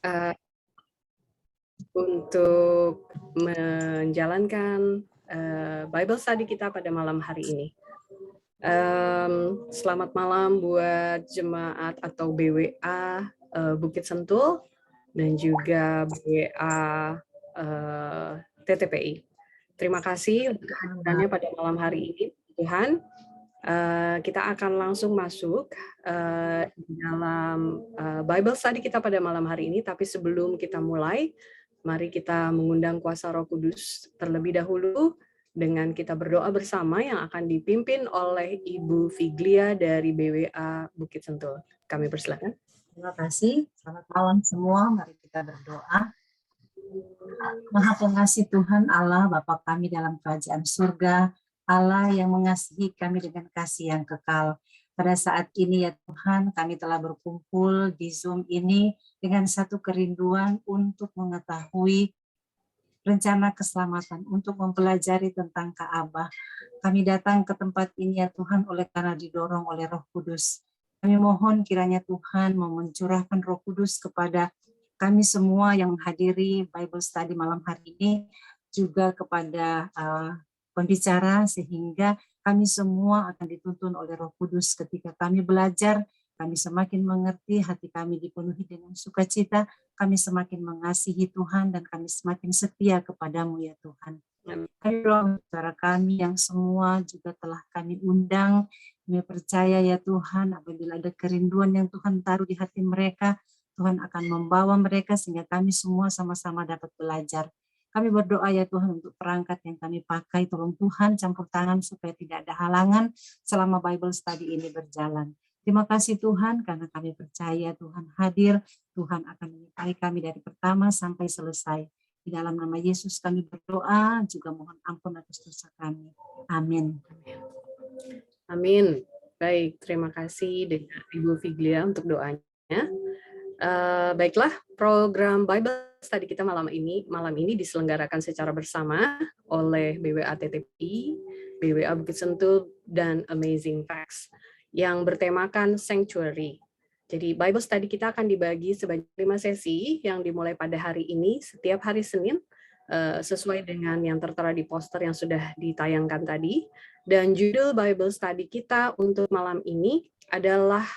uh, untuk menjalankan Bible study kita pada malam hari ini. Selamat malam buat jemaat atau BWA Bukit Sentul dan juga BWA TTPI. Terima kasih untuk kehadirannya pada malam hari ini, Tuhan. Kita akan langsung masuk di dalam Bible study kita pada malam hari ini. Tapi sebelum kita mulai, mari kita mengundang kuasa Roh Kudus terlebih dahulu dengan kita berdoa bersama yang akan dipimpin oleh Ibu Figlia dari BWA Bukit Sentul. Kami persilakan. Terima kasih. Selamat malam semua. Mari kita berdoa. Maha Pengasih Tuhan Allah, Bapa kami dalam kerajaan surga, Allah yang mengasihi kami dengan kasih yang kekal. Pada saat ini ya Tuhan, kami telah berkumpul di Zoom ini dengan satu kerinduan untuk mengetahui rencana keselamatan, untuk mempelajari tentang Ka'bah. Kami datang ke tempat ini ya Tuhan oleh karena didorong oleh Roh Kudus. Kami mohon kiranya Tuhan mencurahkan Roh Kudus kepada kami semua yang menghadiri Bible Study malam hari ini, juga kepada pembicara, sehingga kami semua akan dituntun oleh Roh Kudus. Ketika kami belajar, kami semakin mengerti, hati kami dipenuhi dengan sukacita, kami semakin mengasihi Tuhan, dan kami semakin setia kepadamu ya Tuhan. Kami doa saudara kami yang semua juga telah kami undang. Kami percaya ya Tuhan, apabila ada kerinduan yang Tuhan taruh di hati mereka, Tuhan akan membawa mereka sehingga kami semua sama-sama dapat belajar. Kami berdoa ya Tuhan untuk perangkat yang kami pakai, tolong Tuhan campur tangan supaya tidak ada halangan selama Bible Study ini berjalan. Terima kasih Tuhan karena kami percaya Tuhan hadir, Tuhan akan menyertai kami dari pertama sampai selesai. Di dalam nama Yesus kami berdoa, juga mohon ampun atas dosa kami. Amin. Amin. Baik, terima kasih dengan Ibu Figlia untuk doanya. Baiklah, program Bible Study kita malam ini diselenggarakan secara bersama oleh BWA TTPI, BWA Bukit Sentul, dan Amazing Facts yang bertemakan Sanctuary. Jadi Bible Study kita akan dibagi sebanyak 5 sesi yang dimulai pada hari ini setiap hari Senin sesuai dengan yang tertera di poster yang sudah ditayangkan tadi. Dan judul Bible Study kita untuk malam ini adalah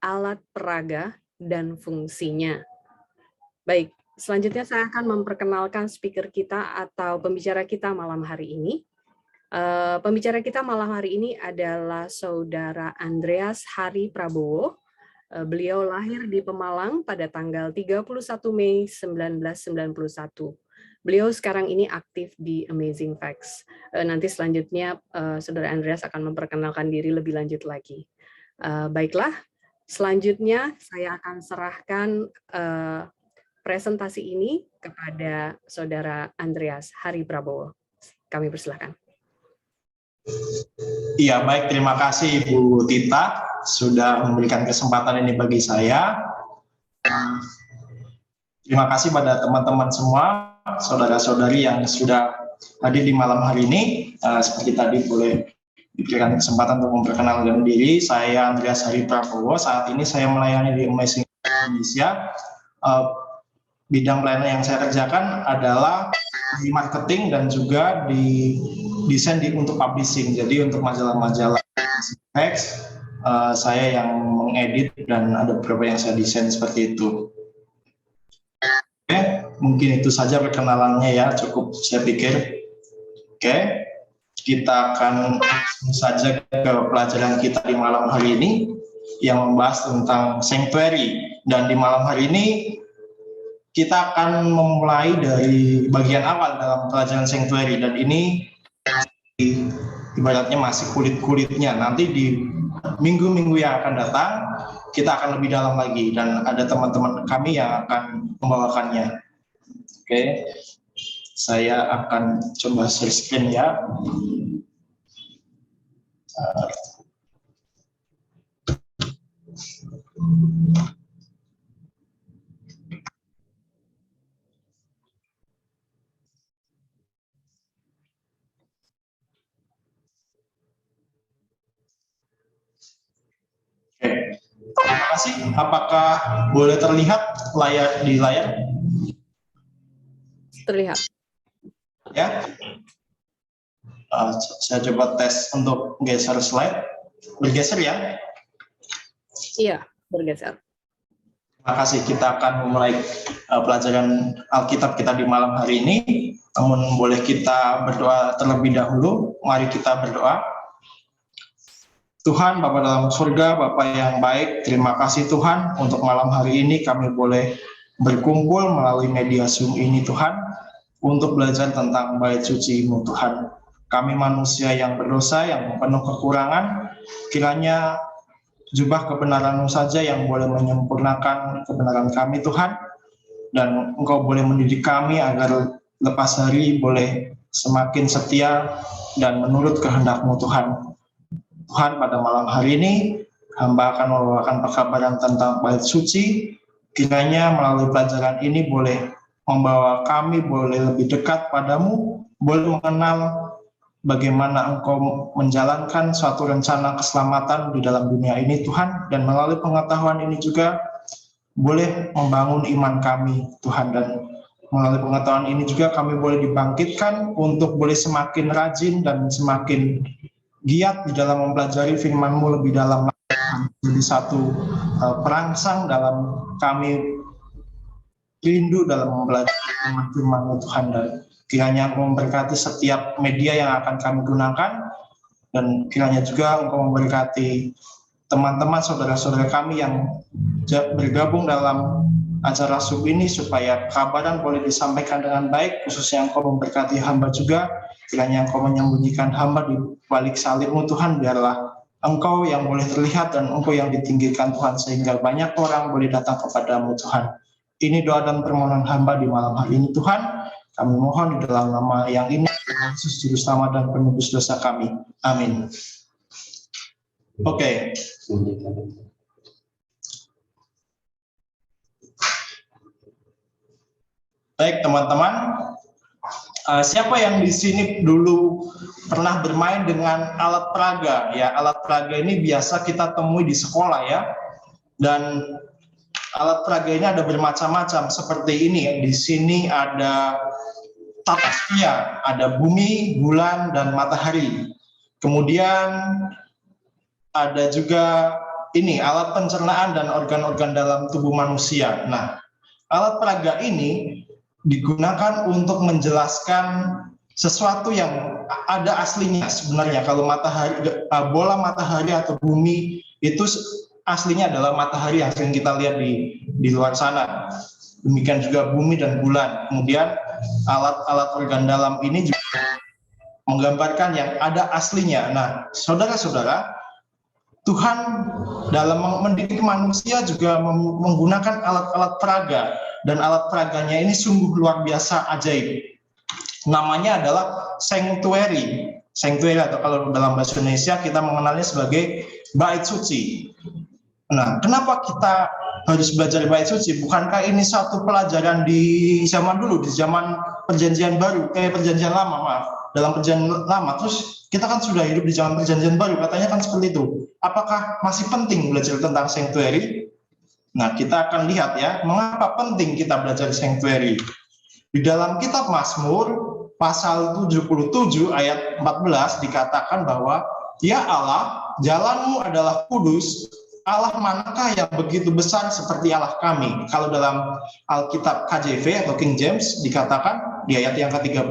alat peraga dan fungsinya. Baik, selanjutnya saya akan memperkenalkan speaker kita atau pembicara kita malam hari ini. Pembicara kita malam hari ini adalah Saudara Andreas Hari Prabowo. Beliau lahir di Pemalang pada tanggal 31 Mei 1991. Beliau sekarang ini aktif di Amazing Facts. Nanti selanjutnya Saudara Andreas akan memperkenalkan diri lebih lanjut lagi. Baiklah, selanjutnya saya akan serahkan presentasi ini kepada Saudara Andreas Hari Prabowo. Kami persilakan. Iya, baik. Terima kasih Ibu Tita sudah memberikan kesempatan ini bagi saya. Terima kasih pada teman-teman semua, saudara-saudari yang sudah hadir di malam hari ini. Seperti tadi boleh diberikan kesempatan untuk memperkenalkan diri. Saya Andreas Hari Prabowo. Saat ini saya melayani di Amazing Indonesia. Bidang pelayanan yang saya kerjakan adalah di marketing dan juga di desain untuk publishing. Jadi untuk majalah-majalah teks, saya yang mengedit dan ada beberapa yang saya desain seperti itu. Oke, mungkin itu saja perkenalannya ya, cukup saya pikir. Oke, kita akan langsung saja ke pelajaran kita di malam hari ini yang membahas tentang sanctuary. Dan di malam hari ini kita akan memulai dari bagian awal dalam pelajaran sanctuary, dan ini ibaratnya masih kulit-kulitnya. Nanti di minggu-minggu yang akan datang kita akan lebih dalam lagi, dan ada teman-teman kami yang akan membawakannya. Oke, saya akan coba share screen ya. Terima kasih. Apakah boleh terlihat di layar? Terlihat. Ya. Saya coba tes untuk geser slide. Bergeser ya? Iya, bergeser. Terima kasih. Kita akan memulai pelajaran Alkitab kita di malam hari ini. Namun boleh kita berdoa terlebih dahulu. Mari kita berdoa. Tuhan, Bapa dalam surga, Bapa yang baik, terima kasih Tuhan untuk malam hari ini kami boleh berkumpul melalui media Zoom ini Tuhan, untuk belajar tentang bait suci-Mu Tuhan. Kami manusia yang berdosa, yang penuh kekurangan, kiranya jubah kebenaran-Mu saja yang boleh menyempurnakan kebenaran kami Tuhan, dan Engkau boleh mendidik kami agar lepas hari boleh semakin setia dan menurut kehendak-Mu Tuhan. Tuhan, pada malam hari ini hamba akan membawakan pekabaran tentang bait suci. Kiranya melalui pelajaran ini boleh membawa kami boleh lebih dekat padamu, boleh mengenal bagaimana Engkau menjalankan suatu rencana keselamatan di dalam dunia ini Tuhan, dan melalui pengetahuan ini juga boleh membangun iman kami Tuhan, dan melalui pengetahuan ini juga kami boleh dibangkitkan untuk boleh semakin rajin dan semakin giat di dalam mempelajari firman-Mu lebih dalam, jadi satu perangsang dalam kami rindu dalam mempelajari firman-Mu Tuhan, dan kiranya Engkau memberkati setiap media yang akan kami gunakan, dan kiranya juga Engkau memberkati teman-teman saudara-saudara kami yang bergabung dalam acara Zoom ini, supaya kabaran boleh disampaikan dengan baik, khususnya Engkau memberkati hamba juga. Kiranya Engkau menyembunyikan hamba di balik salib-Mu Tuhan, biarlah Engkau yang boleh terlihat dan Engkau yang ditinggikan Tuhan, sehingga banyak orang boleh datang kepada-Mu Tuhan. Ini doa dan permohonan hamba di malam hari ini Tuhan. Kami mohon di dalam nama yang ini, Yesus Juru Selamat dan penebus dosa kami. Amin. Oke. Baik teman-teman. Siapa yang di sini dulu pernah bermain dengan alat peraga? Ya, alat peraga ini biasa kita temui di sekolah ya. Dan alat peraga ini ada bermacam-macam seperti ini. Di sini ada tata surya, ada bumi, bulan, dan matahari. Kemudian ada juga ini alat pencernaan dan organ-organ dalam tubuh manusia. Nah, alat peraga ini digunakan untuk menjelaskan sesuatu yang ada aslinya sebenarnya. Kalau matahari, bola matahari atau bumi itu aslinya adalah matahari yang sering kita lihat di luar sana. Demikian juga bumi dan bulan. Kemudian alat-alat organ dalam ini juga menggambarkan yang ada aslinya. Nah, saudara-saudara, Tuhan dalam mendidik manusia juga menggunakan alat-alat peraga. Dan alat peraganya ini sungguh luar biasa ajaib. Namanya adalah sanctuary. Sanctuary atau kalau dalam bahasa Indonesia kita mengenalnya sebagai bait suci. Nah, kenapa kita harus belajar bait suci? Bukankah ini satu pelajaran di zaman dulu, di zaman perjanjian baru, perjanjian lama, maaf. Dalam perjanjian lama, terus kita kan sudah hidup di zaman perjanjian baru, katanya kan seperti itu. Apakah masih penting belajar tentang sanctuary? Nah, kita akan lihat ya, mengapa penting kita belajar sanctuary. Di dalam kitab Mazmur, pasal 77 ayat 14 dikatakan bahwa, ya Allah, jalan-Mu adalah kudus, Allah manakah yang begitu besar seperti Allah kami. Kalau dalam Alkitab KJV atau King James dikatakan di ayat yang ke-13,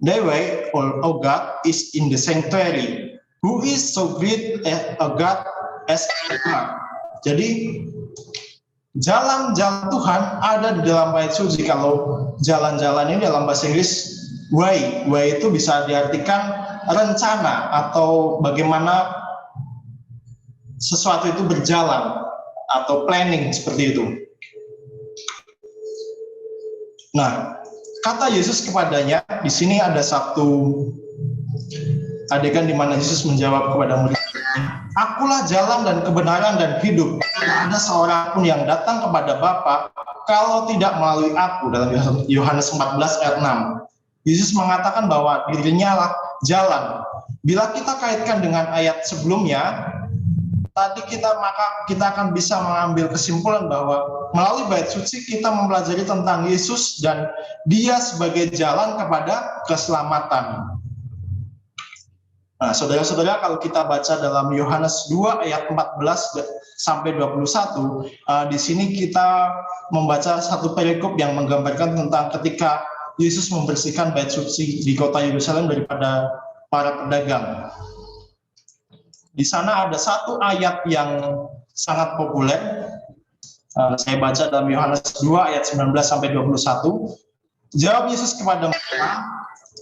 Thy way, O God, is in the sanctuary. Who is so great a God as God? Jadi, jalan-jalan Tuhan ada di dalam bait suci. Kalau jalan-jalan ini dalam bahasa Inggris way itu bisa diartikan rencana atau bagaimana sesuatu itu berjalan atau planning seperti itu. Nah, kata Yesus kepadanya, di sini ada satu adegan di mana Yesus menjawab kepada murid, Akulah jalan dan kebenaran dan hidup. Tidak ada seorang pun yang datang kepada Bapa kalau tidak melalui aku. Dalam Yohanes 14 ayat 6. Yesus mengatakan bahwa dirinya lah jalan. Bila kita kaitkan dengan ayat sebelumnya, tadi maka kita akan bisa mengambil kesimpulan bahwa melalui bait suci kita mempelajari tentang Yesus dan Dia sebagai jalan kepada keselamatan. Nah, saudara-saudara, kalau kita baca dalam Yohanes 2 ayat 14 sampai 21, di sini kita membaca satu perikop yang menggambarkan tentang ketika Yesus membersihkan bait suci di kota Yerusalem daripada para pedagang. Di sana ada satu ayat yang sangat populer. Saya baca dalam Yohanes 2 ayat 19 sampai 21. Jawab Yesus kepada mereka,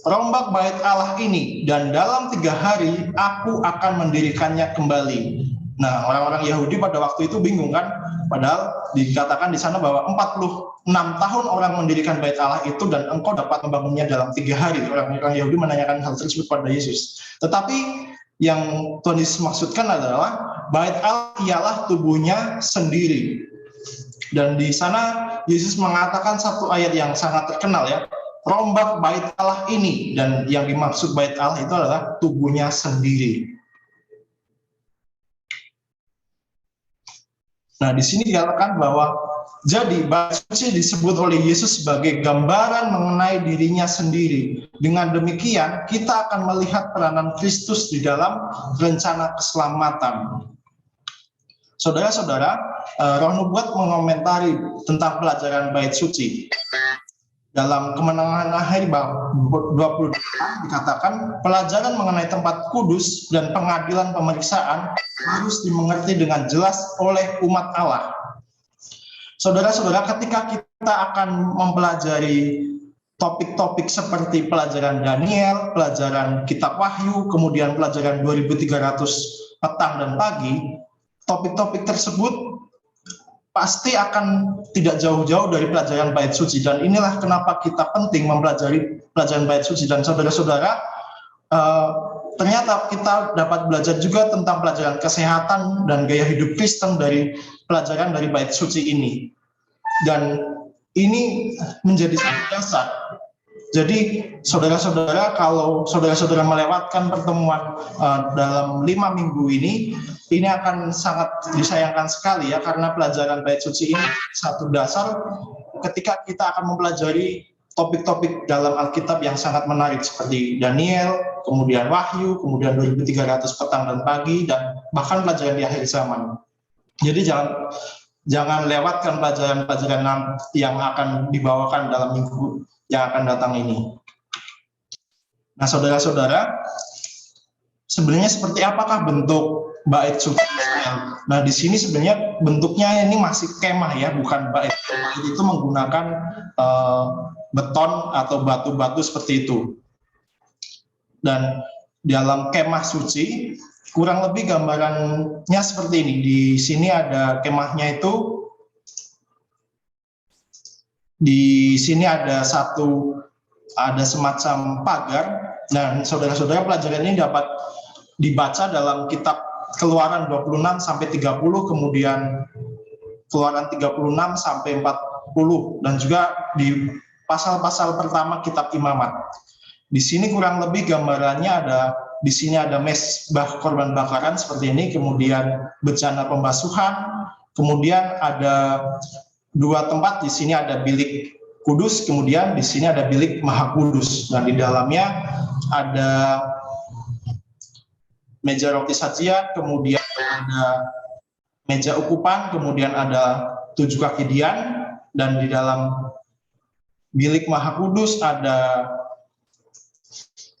rombak bait Allah ini, dan dalam 3 hari aku akan mendirikannya kembali. Nah, orang-orang Yahudi pada waktu itu bingung kan, padahal dikatakan di sana bahwa 46 tahun orang mendirikan bait Allah itu dan engkau dapat membangunnya dalam 3 hari. Orang-orang Yahudi menanyakan hal tersebut pada Yesus. Tetapi yang Tuhan Yesus maksudkan adalah bait Allah ialah tubuhnya sendiri. Dan di sana Yesus mengatakan satu ayat yang sangat terkenal ya, rombak bait Allah ini, dan yang dimaksud bait Allah itu adalah tubuhnya sendiri. Nah, di sini dikatakan bahwa jadi bait suci disebut oleh Yesus sebagai gambaran mengenai dirinya sendiri. Dengan demikian, kita akan melihat peranan Kristus di dalam rencana keselamatan. Saudara-saudara, Roh Nubuat mengomentari tentang pelajaran bait suci. Dalam Kemenangan Akhir bab 22 dikatakan pelajaran mengenai tempat kudus dan pengadilan pemeriksaan harus dimengerti dengan jelas oleh umat Allah. Saudara-saudara, ketika kita akan mempelajari topik-topik seperti pelajaran Daniel, pelajaran Kitab Wahyu, kemudian pelajaran 2300 petang dan pagi, topik-topik tersebut pasti akan tidak jauh-jauh dari pelajaran bait suci, dan inilah kenapa kita penting mempelajari pelajaran bait suci. Dan saudara-saudara, ternyata kita dapat belajar juga tentang pelajaran kesehatan dan gaya hidup Kristen dari pelajaran dari bait suci ini, dan ini menjadi sangat dasar. Jadi saudara-saudara, kalau saudara-saudara melewatkan pertemuan dalam 5 minggu ini akan sangat disayangkan sekali ya, karena pelajaran bait suci ini satu dasar ketika kita akan mempelajari topik-topik dalam Alkitab yang sangat menarik seperti Daniel, kemudian Wahyu, kemudian 2300 petang dan pagi, dan bahkan pelajaran di akhir zaman. Jadi jangan lewatkan pelajaran-pelajaran yang akan dibawakan dalam minggu yang akan datang ini. Nah, saudara-saudara, sebenarnya seperti apakah bentuk bait suci? Nah, di sini sebenarnya bentuknya ini masih kemah ya, bukan bait. Bait itu menggunakan beton atau batu-batu seperti itu. Dan dalam kemah suci kurang lebih gambarannya seperti ini. Di sini ada kemahnya itu. Di sini ada semacam pagar. Dan saudara-saudara, pelajaran ini dapat dibaca dalam kitab Keluaran 26 sampai 30, kemudian Keluaran 36 sampai 40, dan juga di pasal-pasal pertama kitab Imamat. Di sini kurang lebih gambarannya di sini ada mezbah korban bakaran seperti ini, kemudian bejana pembasuhan, kemudian ada 2 tempat, di sini ada bilik kudus, kemudian di sini ada bilik maha kudus, dan di dalamnya ada meja roti sajian, kemudian ada meja ukupan, kemudian ada 7 kaki dian, dan di dalam bilik maha kudus ada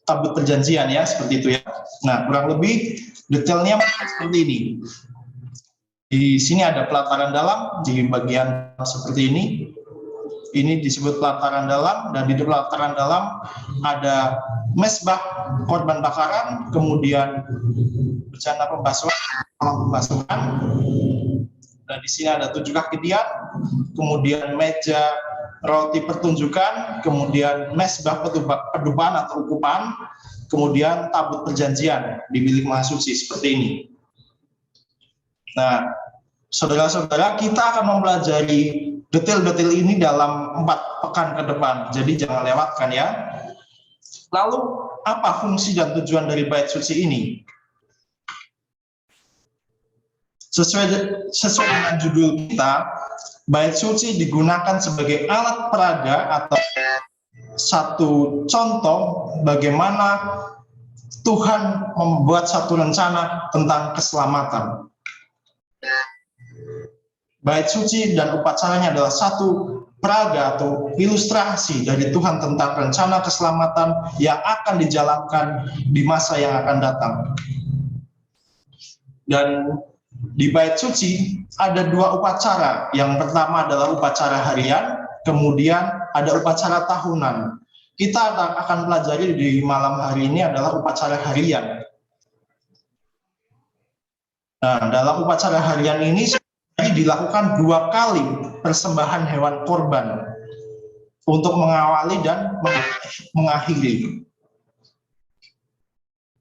tabut perjanjian ya, seperti itu ya. Nah, kurang lebih detailnya seperti ini. Di sini ada pelataran dalam di bagian seperti ini. Ini disebut pelataran dalam, dan di pelataran dalam ada mezbah korban bakaran, kemudian bejana pembasuhan, dan di sini ada 7 kaki dian, kemudian meja roti pertunjukan, kemudian mezbah pedupaan atau ukupan, kemudian tabut perjanjian di bilik maha suci seperti ini. Nah, saudara-saudara, kita akan mempelajari detail-detail ini dalam 4 pekan ke depan, jadi jangan lewatkan ya. Lalu, apa fungsi dan tujuan dari bait suci ini? Sesuai dengan judul kita, bait suci digunakan sebagai alat peraga atau satu contoh bagaimana Tuhan membuat satu rencana tentang keselamatan. Bait suci dan upacaranya adalah satu peraga atau ilustrasi dari Tuhan tentang rencana keselamatan yang akan dijalankan di masa yang akan datang. Dan di bait suci ada dua upacara. Yang pertama adalah upacara harian, kemudian ada upacara tahunan. Kita akan pelajari di malam hari ini adalah upacara harian. Nah, dalam upacara harian ini dilakukan 2 kali persembahan hewan korban untuk mengawali dan mengakhiri.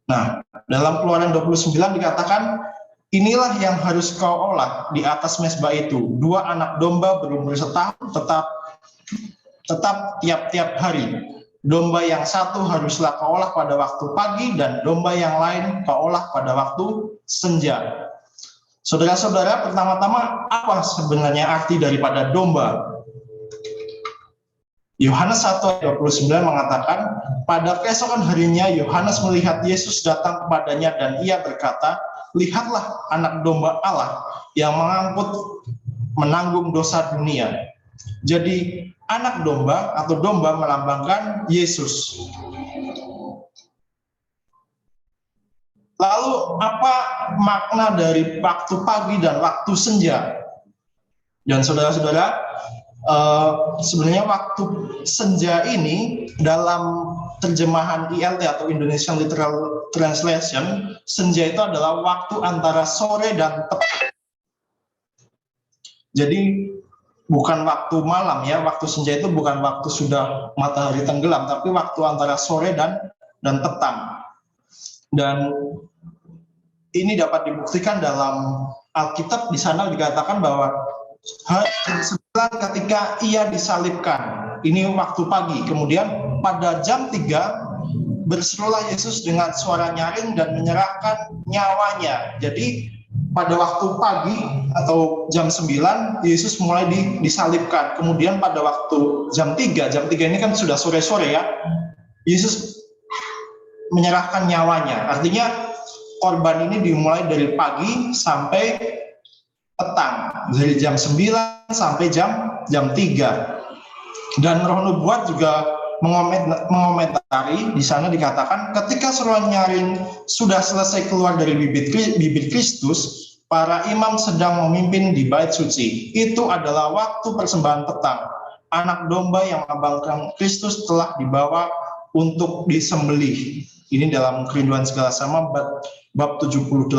Nah, dalam Keluaran 29 dikatakan, inilah yang harus kau olah di atas mezbah itu, 2 anak domba berumur setahun tetap tiap-tiap hari. Domba yang satu haruslah kau olah pada waktu pagi, dan domba yang lain kau olah pada waktu senja. Saudara-saudara, pertama-tama apa sebenarnya arti daripada domba? Yohanes 1:29 mengatakan, pada keesokan harinya Yohanes melihat Yesus datang kepadanya dan ia berkata, lihatlah anak domba Allah yang menanggung dosa dunia. Jadi anak domba atau domba melambangkan Yesus. Lalu apa makna dari waktu pagi dan waktu senja? Dan saudara-saudara, sebenarnya waktu senja ini dalam terjemahan ILT atau Indonesian Literal Translation, senja itu adalah waktu antara sore dan petang. Jadi bukan waktu malam ya, waktu senja itu bukan waktu sudah matahari tenggelam, tapi waktu antara sore dan petang. Dan ini dapat dibuktikan dalam Alkitab. Di sana dikatakan bahwa hari ke-9 ketika ia disalibkan, ini waktu pagi. Kemudian pada jam 3 berserulah Yesus dengan suara nyaring dan menyerahkan nyawanya. Jadi pada waktu pagi atau jam 9 Yesus mulai disalibkan. Kemudian pada waktu jam 3 ini kan sudah sore-sore ya, Yesus menyerahkan nyawanya. Artinya korban ini dimulai dari pagi sampai petang, dari jam 9 sampai jam 3. Dan Roh Nubuat juga mengomentari, di sana dikatakan ketika seruan nyaring sudah selesai keluar dari bibir Kristus, para imam sedang memimpin di bait suci. Itu adalah waktu persembahan petang. Anak domba yang melambangkan Kristus telah dibawa untuk disembelih. Ini dalam Kerinduan Segala Sama bab 78.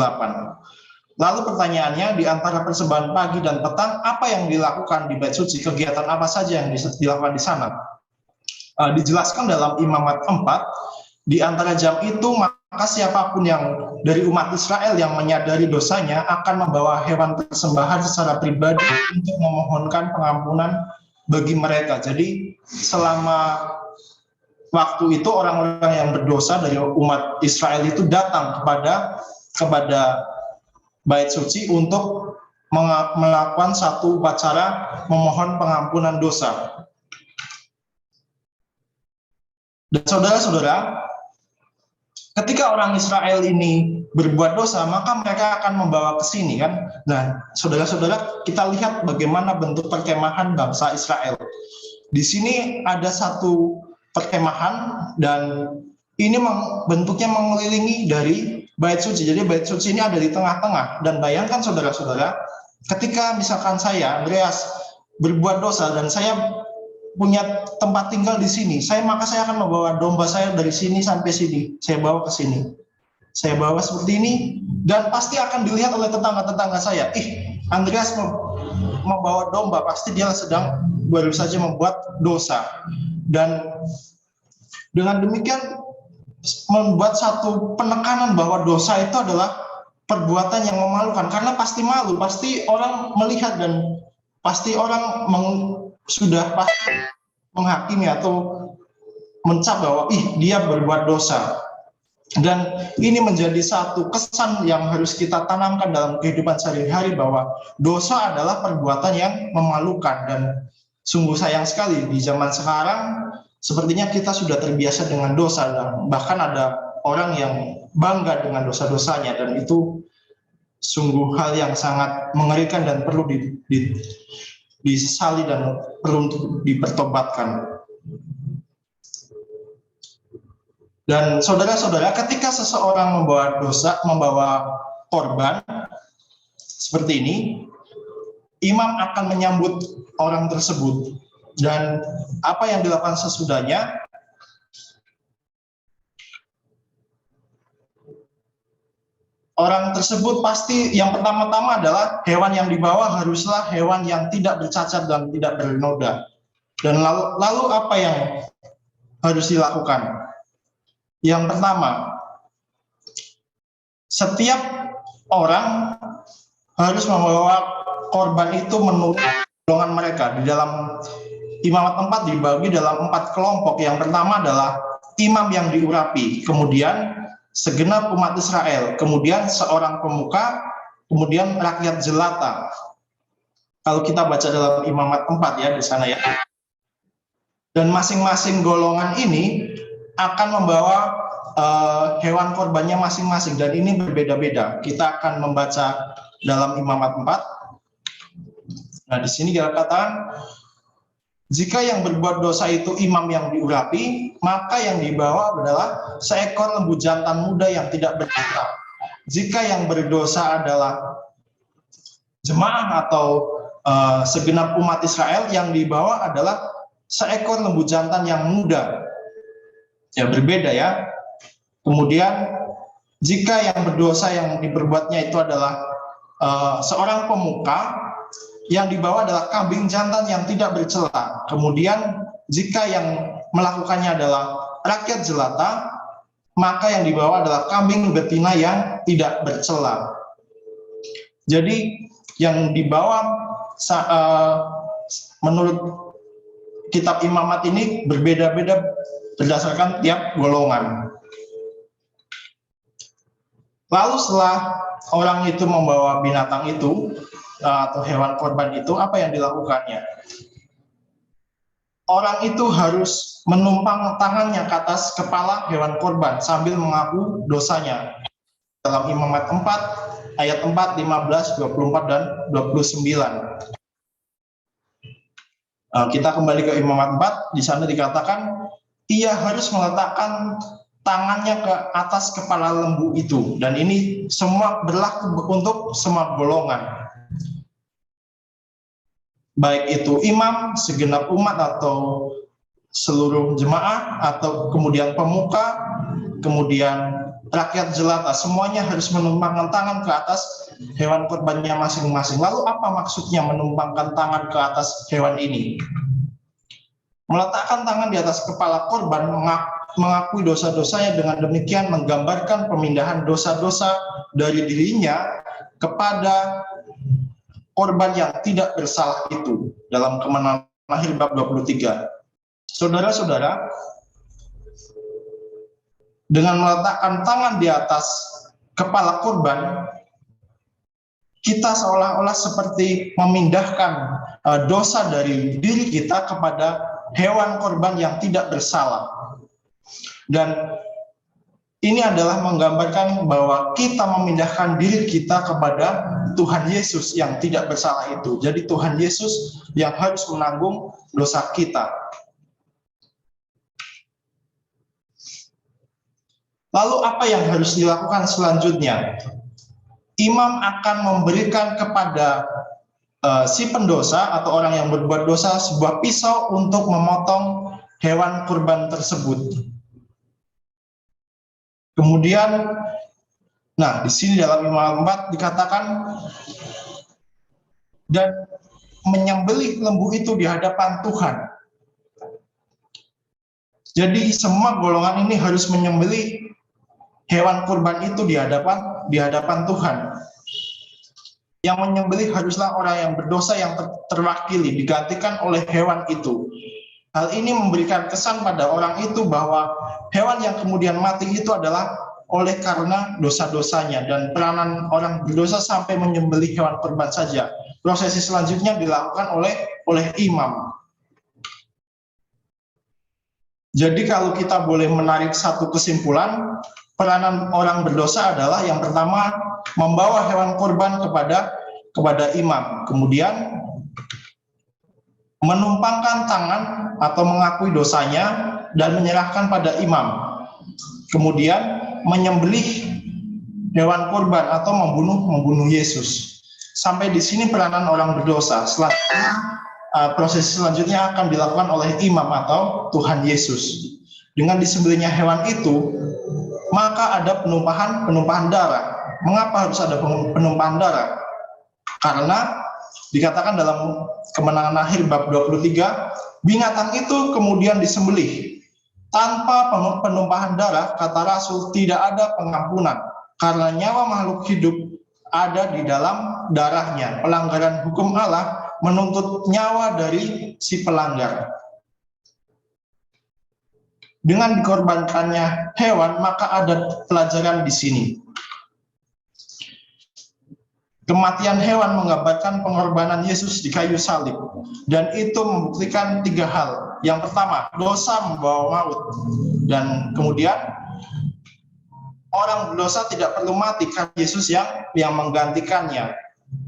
Lalu pertanyaannya, di antara persembahan pagi dan petang, apa yang dilakukan di bait suci? Kegiatan apa saja yang dilakukan di sana? Dijelaskan dalam Imamat 4, di antara jam itu maka siapapun yang dari umat Israel yang menyadari dosanya akan membawa hewan persembahan secara pribadi untuk memohonkan pengampunan bagi mereka. Jadi selama waktu itu orang-orang yang berdosa dari umat Israel itu datang kepada bait suci untuk melakukan satu upacara memohon pengampunan dosa. Dan saudara-saudara, ketika orang Israel ini berbuat dosa, maka mereka akan membawa ke sini kan. Nah, saudara-saudara, kita lihat bagaimana bentuk perkemahan bangsa Israel. Di sini ada satu perkemahan dan ini bentuknya mengelilingi dari bait suci. Jadi bait suci ini ada di tengah-tengah. Dan bayangkan saudara-saudara, ketika misalkan saya, Andreas, berbuat dosa dan saya punya tempat tinggal di sini, maka saya akan membawa domba saya dari sini sampai sini. Saya bawa ke sini. Saya bawa seperti ini dan pasti akan dilihat oleh tetangga-tetangga saya. Andreas membawa domba, pasti dia sedang baru saja membuat dosa. Dan dengan demikian membuat satu penekanan bahwa dosa itu adalah perbuatan yang memalukan, karena pasti malu, pasti orang melihat dan pasti orang sudah pasti menghakimi atau mencap bahwa dia berbuat dosa. Dan ini menjadi satu kesan yang harus kita tanamkan dalam kehidupan sehari-hari, bahwa dosa adalah perbuatan yang memalukan. Dan sungguh sayang sekali di zaman sekarang sepertinya kita sudah terbiasa dengan dosa, dan bahkan ada orang yang bangga dengan dosa-dosanya, dan itu sungguh hal yang sangat mengerikan dan perlu disesali dan perlu untuk dipertobatkan. Dan saudara-saudara, ketika seseorang membawa korban seperti ini, imam akan menyambut orang tersebut. Dan apa yang dilakukan sesudahnya? Orang tersebut pasti yang pertama-tama adalah hewan yang dibawa haruslah hewan yang tidak bercacat dan tidak bernoda. Dan lalu apa yang harus dilakukan? Yang pertama, setiap orang harus membawa korban itu menurut golongan mereka. Di dalam imamat 4 dibagi dalam 4 kelompok. Yang pertama adalah imam yang diurapi, kemudian segenap umat Israel, kemudian seorang pemuka, kemudian rakyat jelata. Kalau kita baca dalam imamat 4 ya di sana ya. Dan masing-masing golongan ini akan membawa hewan korbannya masing-masing, dan ini berbeda-beda. Kita akan membaca dalam imamat 4. Nah, di sini kita katakan, jika yang berbuat dosa itu imam yang diurapi, maka yang dibawa adalah seekor lembu jantan muda yang tidak berdosa. Jika yang berdosa adalah jemaah atau segenap umat Israel, yang dibawa adalah seekor lembu jantan yang muda. Ya, berbeda ya. Kemudian jika yang berdosa yang diperbuatnya itu adalah seorang pemuka, yang dibawa adalah kambing jantan yang tidak bercela. Kemudian jika yang melakukannya adalah rakyat jelata, maka yang dibawa adalah kambing betina yang tidak bercela. Jadi yang dibawa menurut kitab imamat ini berbeda-beda berdasarkan tiap golongan. Lalu setelah orang itu membawa binatang itu atau hewan korban itu, apa yang dilakukannya? Orang itu harus menumpang tangannya ke atas kepala hewan korban sambil mengaku dosanya. Dalam imamat 4 ayat 4, 15, 24 dan 29. Kita kembali ke imamat 4, di sana dikatakan ia harus meletakkan tangannya ke atas kepala lembu itu, dan ini semua berlaku untuk semua golongan, baik itu imam, segenap umat atau seluruh jemaah, atau kemudian pemuka, kemudian rakyat jelata, semuanya harus menumpangkan tangan ke atas hewan korbannya masing-masing. Lalu apa maksudnya menumpangkan tangan ke atas hewan ini? Meletakkan tangan di atas kepala korban mengakui dosa-dosanya, dengan demikian menggambarkan pemindahan dosa-dosa dari dirinya kepada korban yang tidak bersalah itu, dalam Kemenangan Lahir bab 23. Saudara-saudara, dengan meletakkan tangan di atas kepala korban, kita seolah-olah seperti memindahkan dosa dari diri kita kepada hewan korban yang tidak bersalah. Dan ini adalah menggambarkan bahwa kita memindahkan diri kita kepada Tuhan Yesus yang tidak bersalah itu. Jadi Tuhan Yesus yang harus menanggung dosa kita. Lalu apa yang harus dilakukan selanjutnya? Imam akan memberikan kepada si pendosa atau orang yang berbuat dosa sebuah pisau untuk memotong hewan kurban tersebut. Kemudian, nah di sini dalam imamat 4 dikatakan, dan menyembelih lembu itu di hadapan Tuhan. Jadi semua golongan ini harus menyembelih hewan kurban itu di hadapan Tuhan. Yang menyembelih haruslah orang yang berdosa yang terwakili, digantikan oleh hewan itu. Hal ini memberikan kesan pada orang itu bahwa hewan yang kemudian mati itu adalah oleh karena dosa-dosanya, dan peranan orang berdosa sampai menyembelih hewan kurban saja. Prosesi selanjutnya dilakukan oleh imam. Jadi kalau kita boleh menarik satu kesimpulan, peranan orang berdosa adalah yang pertama membawa hewan kurban kepada imam, kemudian menumpangkan tangan atau mengakui dosanya dan menyerahkan pada imam, kemudian menyembelih hewan kurban atau membunuh Yesus. Sampai di sini peranan orang berdosa. Selanjutnya proses selanjutnya akan dilakukan oleh imam atau Tuhan Yesus. Dengan disembelihnya hewan itu, maka ada penumpahan darah. Mengapa harus ada penumpahan darah? Karena dikatakan dalam Kemenangan Akhir bab 23, binatang itu kemudian disembelih. Tanpa penumpahan darah, kata Rasul, tidak ada pengampunan, karena nyawa makhluk hidup ada di dalam darahnya. Pelanggaran hukum Allah menuntut nyawa dari si pelanggar. Dengan dikorbankannya hewan, maka ada pelajaran di sini. Kematian hewan menggambarkan pengorbanan Yesus di kayu salib, dan itu membuktikan 3 hal. Yang pertama, dosa membawa maut, dan kemudian orang berdosa tidak perlu mati karena Yesus yang menggantikannya,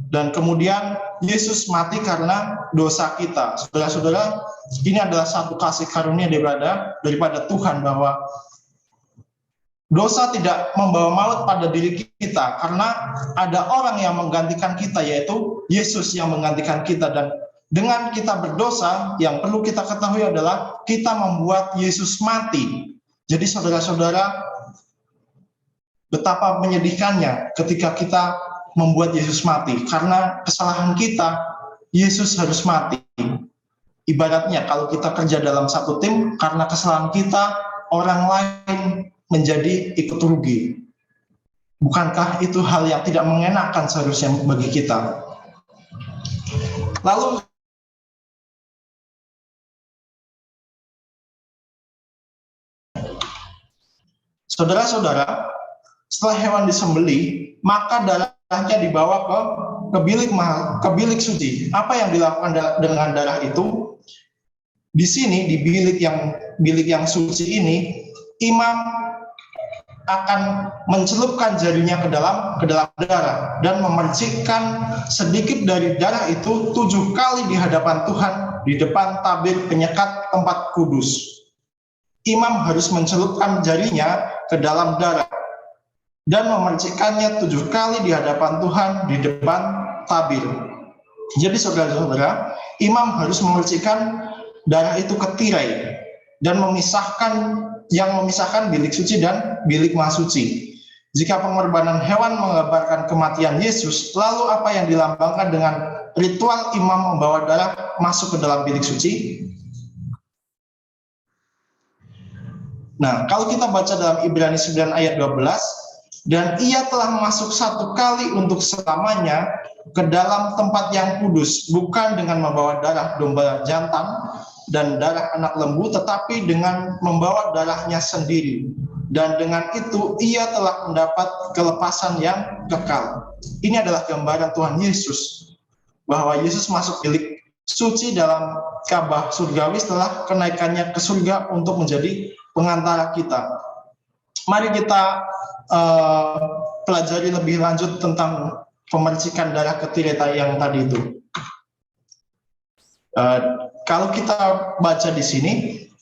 dan kemudian Yesus mati karena dosa kita. Saudara-saudara, ini adalah satu kasih karunia daripada Tuhan, bahwa dosa tidak membawa maut pada diri kita, karena ada orang yang menggantikan kita, yaitu Yesus yang menggantikan kita. Dan dengan kita berdosa, yang perlu kita ketahui adalah kita membuat Yesus mati. Jadi saudara-saudara, betapa menyedihkannya ketika kita membuat Yesus mati. Karena kesalahan kita, Yesus harus mati. Ibaratnya kalau kita kerja dalam satu tim, karena kesalahan kita, orang lain menjadi ikut rugi. Bukankah itu hal yang tidak mengenakan seharusnya bagi kita? Lalu saudara-saudara, setelah hewan disembelih, maka darahnya dibawa ke bilik suci. Apa yang dilakukan dengan darah itu? Di sini, di bilik yang suci ini, imam akan mencelupkan jarinya ke dalam darah dan memercikkan sedikit dari darah itu 7 kali di hadapan Tuhan di depan tabir penyekat tempat kudus. Imam harus mencelupkan jarinya ke dalam darah dan memercikkannya 7 kali di hadapan Tuhan di depan tabir. Jadi saudara-saudara, imam harus memercikkan darah itu ke tirai dan memisahkan bilik suci dan bilik maha suci. Jika pengorbanan hewan menggambarkan kematian Yesus, lalu apa yang dilambangkan dengan ritual imam membawa darah masuk ke dalam bilik suci? Nah, kalau kita baca dalam Ibrani 9 ayat 12, dan ia telah masuk 1 kali untuk selamanya ke dalam tempat yang kudus, bukan dengan membawa darah domba jantan dan darah anak lembu, tetapi dengan membawa darahnya sendiri. Dan dengan itu ia telah mendapat kelepasan yang kekal. Ini adalah gambaran Tuhan Yesus, bahwa Yesus masuk bilik suci dalam Ka'bah surgawi setelah kenaikannya ke surga untuk menjadi pengantara kita. Mari kita pelajari lebih lanjut tentang pemercikan darah ke tirai yang tadi itu. Kalau kita baca di sini,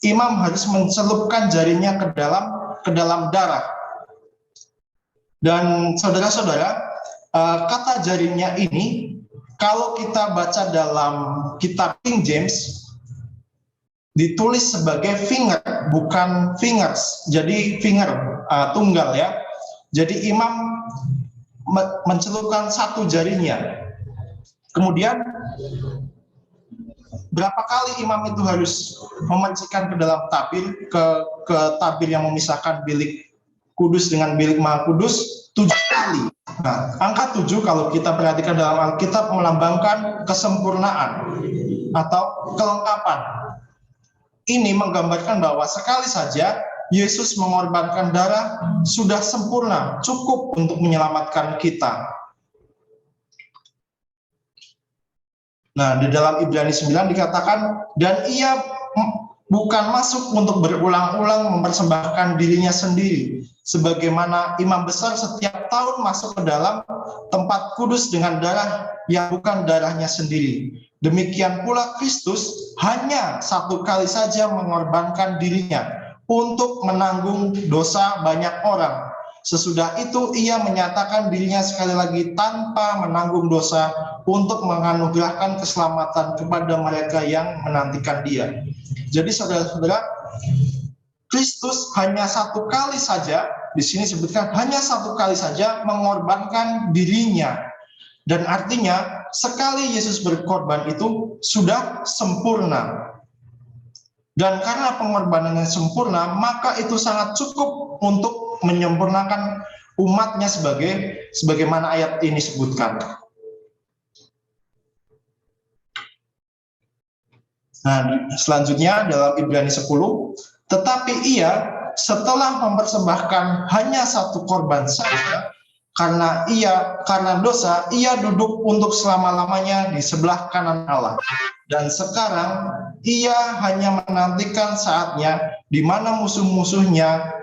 imam harus mencelupkan jarinya ke dalam darah. Dan saudara-saudara, kata jarinya ini, kalau kita baca dalam kitab King James, ditulis sebagai finger, bukan fingers. Jadi finger, tunggal ya. Jadi imam mencelupkan 1 jarinya. Kemudian berapa kali imam itu harus memercikkan ke dalam tabir, ke tabir yang memisahkan bilik kudus dengan bilik maha kudus? 7 kali. Nah, angka 7 kalau kita perhatikan dalam Alkitab melambangkan kesempurnaan atau kelengkapan. Ini menggambarkan bahwa sekali saja Yesus mengorbankan darah sudah sempurna, cukup untuk menyelamatkan kita. Nah, di dalam Ibrani 9 dikatakan, dan ia bukan masuk untuk berulang-ulang mempersembahkan dirinya sendiri, sebagaimana imam besar setiap tahun masuk ke dalam tempat kudus dengan darah yang bukan darahnya sendiri. Demikian pula Kristus hanya satu kali saja mengorbankan dirinya untuk menanggung dosa banyak orang. Sesudah itu ia menyatakan dirinya sekali lagi tanpa menanggung dosa untuk menganugerahkan keselamatan kepada mereka yang menantikan dia. Jadi saudara-saudara, Kristus hanya satu kali saja, di sini disebutkan hanya satu kali saja mengorbankan dirinya. Dan artinya sekali Yesus berkorban itu sudah sempurna. Dan karena pengorbanannya sempurna, maka itu sangat cukup untuk menyempurnakan umatnya sebagaimana ayat ini sebutkan. Nah, selanjutnya dalam Ibrani 10, tetapi ia setelah mempersembahkan hanya satu korban saja, karena dosa, ia duduk untuk selama-lamanya di sebelah kanan Allah. Dan sekarang ia hanya menantikan saatnya di mana musuh-musuhnya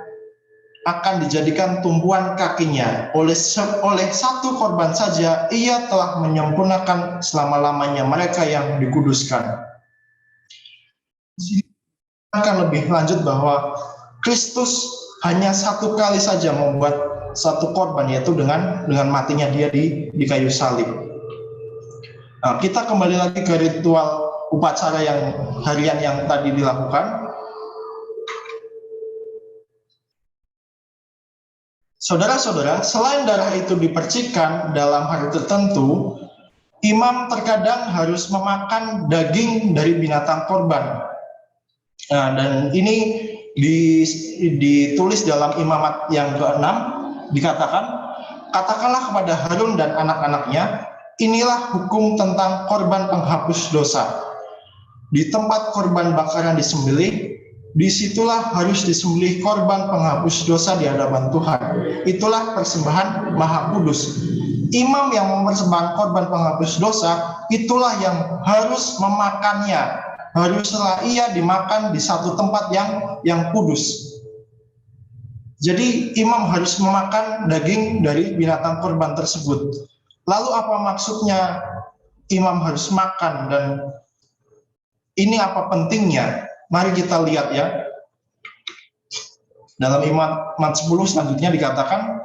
akan dijadikan tumpuan kakinya. Oleh satu korban saja, ia telah menyempurnakan selama-lamanya mereka yang dikuduskan. Akan lebih lanjut bahwa Kristus hanya satu kali saja membuat satu korban, yaitu dengan matinya dia di kayu salib. Nah, kita kembali lagi ke ritual upacara yang harian yang tadi dilakukan. Saudara-saudara, selain darah itu dipercikan dalam hari tertentu, imam terkadang harus memakan daging dari binatang korban. Nah, dan ini ditulis dalam Imamat yang ke-6, dikatakan, katakanlah kepada Harun dan anak-anaknya, inilah hukum tentang korban penghapus dosa. Di tempat korban bakaran disembelih, disitulah harus disembelih korban penghapus dosa di hadapan Tuhan. Itulah persembahan Maha Kudus. Imam yang mempersembahkan korban penghapus dosa, itulah yang harus memakannya. Haruslah ia dimakan di satu tempat yang kudus. Jadi imam harus memakan daging dari binatang korban tersebut. Lalu apa maksudnya imam harus makan, dan ini apa pentingnya? Mari kita lihat ya. Dalam Imamat 10 selanjutnya dikatakan,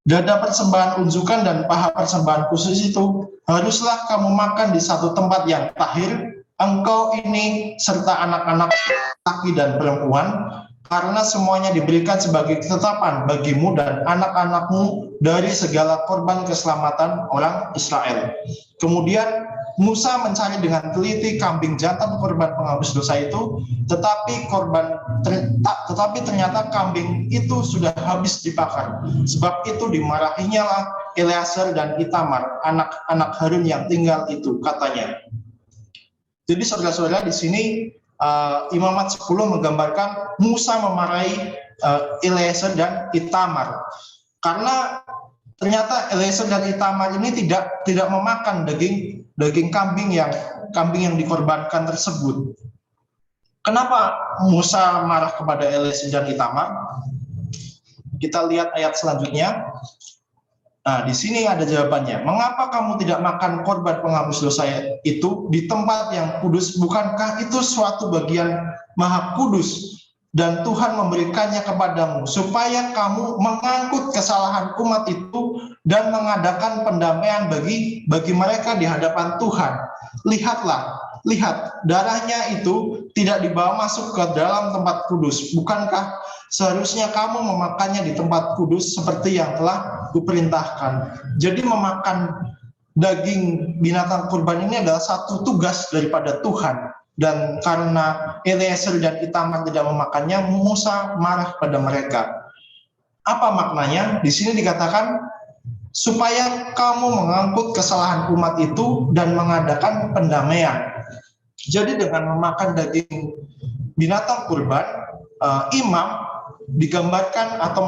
dada persembahan unjukan dan paha persembahan khusus itu haruslah kamu makan di satu tempat yang tahir, engkau ini serta anak-anak laki dan perempuan, karena semuanya diberikan sebagai ketetapan bagimu dan anak-anakmu dari segala korban keselamatan orang Israel. Kemudian Musa mencari dengan teliti kambing jantan korban penghapus dosa itu, tetapi ternyata kambing itu sudah habis dibakar. Sebab itu dimarahinya lah Eleazar dan Itamar, anak-anak Harun yang tinggal itu, katanya. Jadi saudara-saudara, di sini Imamat 10 menggambarkan Musa memarahi Eleazar dan Itamar, karena ternyata Eleazar dan Itamar ini tidak memakan daging kambing yang dikorbankan tersebut. Kenapa Musa marah kepada Eleazar dan Itamar? Kita lihat ayat selanjutnya. Nah, di sini ada jawabannya. Mengapa kamu tidak makan korban penghapus dosa itu di tempat yang kudus? Bukankah itu suatu bagian Maha Kudus? Dan Tuhan memberikannya kepadamu supaya kamu mengangkut kesalahan umat itu dan mengadakan pendamaian bagi mereka di hadapan Tuhan. Lihat, darahnya itu tidak dibawa masuk ke dalam tempat kudus. Bukankah seharusnya kamu memakannya di tempat kudus seperti yang telah kuperintahkan? Jadi memakan daging binatang kurban ini adalah satu tugas daripada Tuhan. Dan karena Eleazar dan Itamar tidak memakannya, Musa marah pada mereka. Apa maknanya? Di sini dikatakan supaya kamu mengangkut kesalahan umat itu dan mengadakan pendamaian. Jadi dengan memakan daging binatang kurban, imam digambarkan atau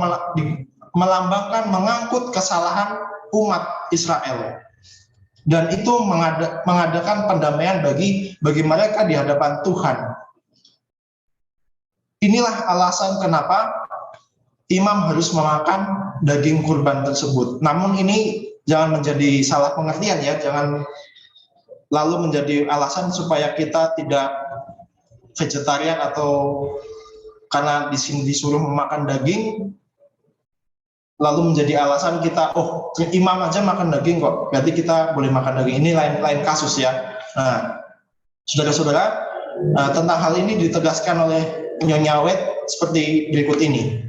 melambangkan mengangkut kesalahan umat Israel. Dan itu mengadakan pendamaian bagi mereka di hadapan Tuhan. Inilah alasan kenapa imam harus memakan daging kurban tersebut. Namun ini jangan menjadi salah pengertian ya, jangan lalu menjadi alasan supaya kita tidak vegetarian atau karena di sini disuruh memakan daging lalu menjadi alasan kita, oh imam aja makan daging kok, berarti kita boleh makan daging. Ini lain kasus ya. Nah, saudara-saudara, tentang hal ini ditegaskan oleh Nyonya Wet seperti berikut ini.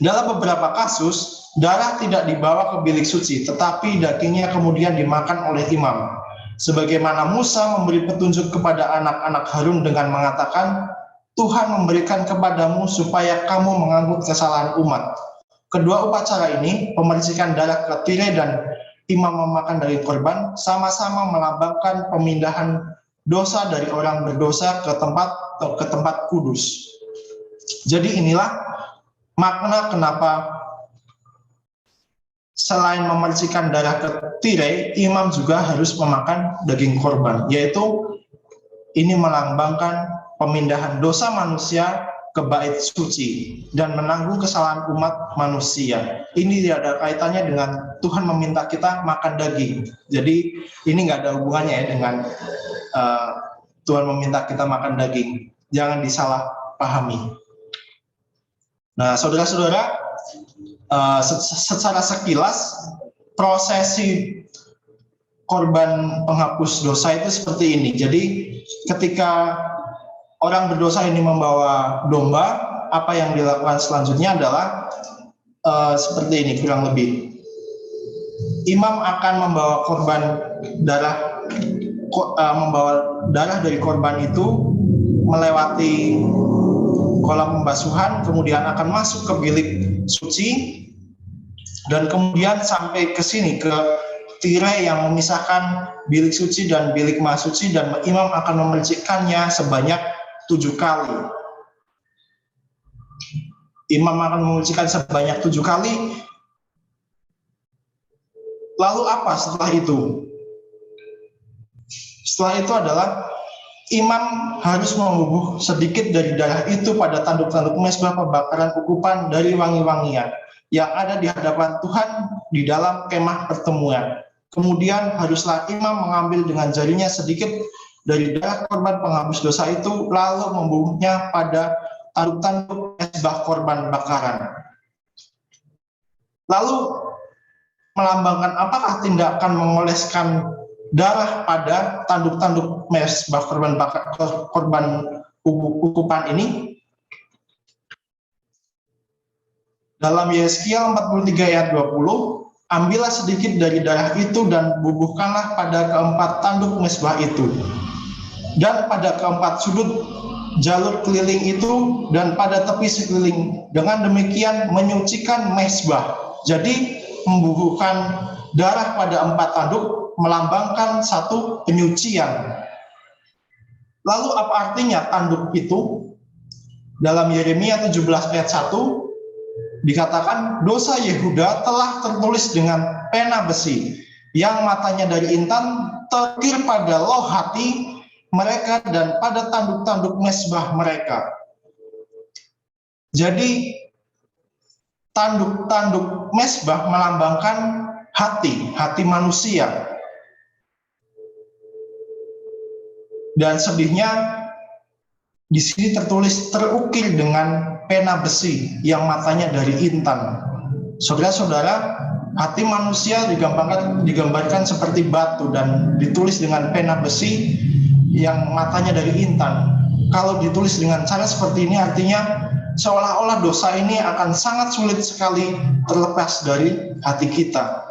Dalam beberapa kasus, darah tidak dibawa ke bilik suci, tetapi dagingnya kemudian dimakan oleh imam. Sebagaimana Musa memberi petunjuk kepada anak-anak Harun dengan mengatakan, Tuhan memberikan kepadamu supaya kamu mengangkut kesalahan umat. Kedua upacara ini, memercikan darah ke tirai dan imam memakan daging korban, sama-sama melambangkan pemindahan dosa dari orang berdosa ke tempat kudus. Jadi inilah makna kenapa selain memercikan darah ke tirai, imam juga harus memakan daging korban, yaitu ini melambangkan pemindahan dosa manusia ke bait suci dan menanggung kesalahan umat manusia. Ini tidak ada kaitannya dengan Tuhan meminta kita makan daging. Jadi ini nggak ada hubungannya ya dengan Tuhan meminta kita makan daging. Jangan disalah pahami. Nah, saudara-saudara, secara sekilas prosesi korban penghapus dosa itu seperti ini. Jadi ketika orang berdosa ini membawa domba, apa yang dilakukan selanjutnya adalah seperti ini kurang lebih. Imam akan membawa darah dari korban itu melewati kolam pembasuhan, kemudian akan masuk ke bilik suci, dan kemudian sampai ke sini ke tirai yang memisahkan bilik suci dan bilik maha suci, dan imam akan memercikkannya sebanyak 7 kali. Imam akan memercikkan sebanyak 7 kali. Lalu apa setelah itu? Setelah itu adalah imam harus membubuh sedikit dari darah itu pada tanduk-tanduk mezbah pembakaran ukupan dari wangi-wangian yang ada di hadapan Tuhan di dalam kemah pertemuan. Kemudian haruslah imam mengambil dengan jarinya sedikit dari darah korban penghapus dosa itu, lalu membubuhnya pada tanduk-tanduk mezbah korban bakaran. Lalu melambangkan apakah tindakan mengoleskan darah pada tanduk-tanduk mezbah korban ukupan ini? Dalam Yeskiel 43 ayat 20, ambillah sedikit dari darah itu dan bubuhkanlah pada keempat tanduk mezbah itu, dan pada keempat sudut jalur keliling itu, dan pada tepi sekeliling. Dengan demikian menyucikan mezbah. Jadi membubuhkan darah pada 4 tanduk melambangkan satu penyucian. Lalu apa artinya tanduk itu? Dalam Yeremia 17 ayat 1 dikatakan, dosa Yehuda telah tertulis dengan pena besi, yang matanya dari intan terukir pada loh hati mereka dan pada tanduk-tanduk mezbah mereka. Jadi tanduk-tanduk mezbah melambangkan hati manusia. Dan sedihnya di sini tertulis terukir dengan pena besi yang matanya dari intan. Saudara-saudara, hati manusia digambarkan seperti batu dan ditulis dengan pena besi yang matanya dari intan. Kalau ditulis dengan cara seperti ini, artinya seolah-olah dosa ini akan sangat sulit sekali terlepas dari hati kita.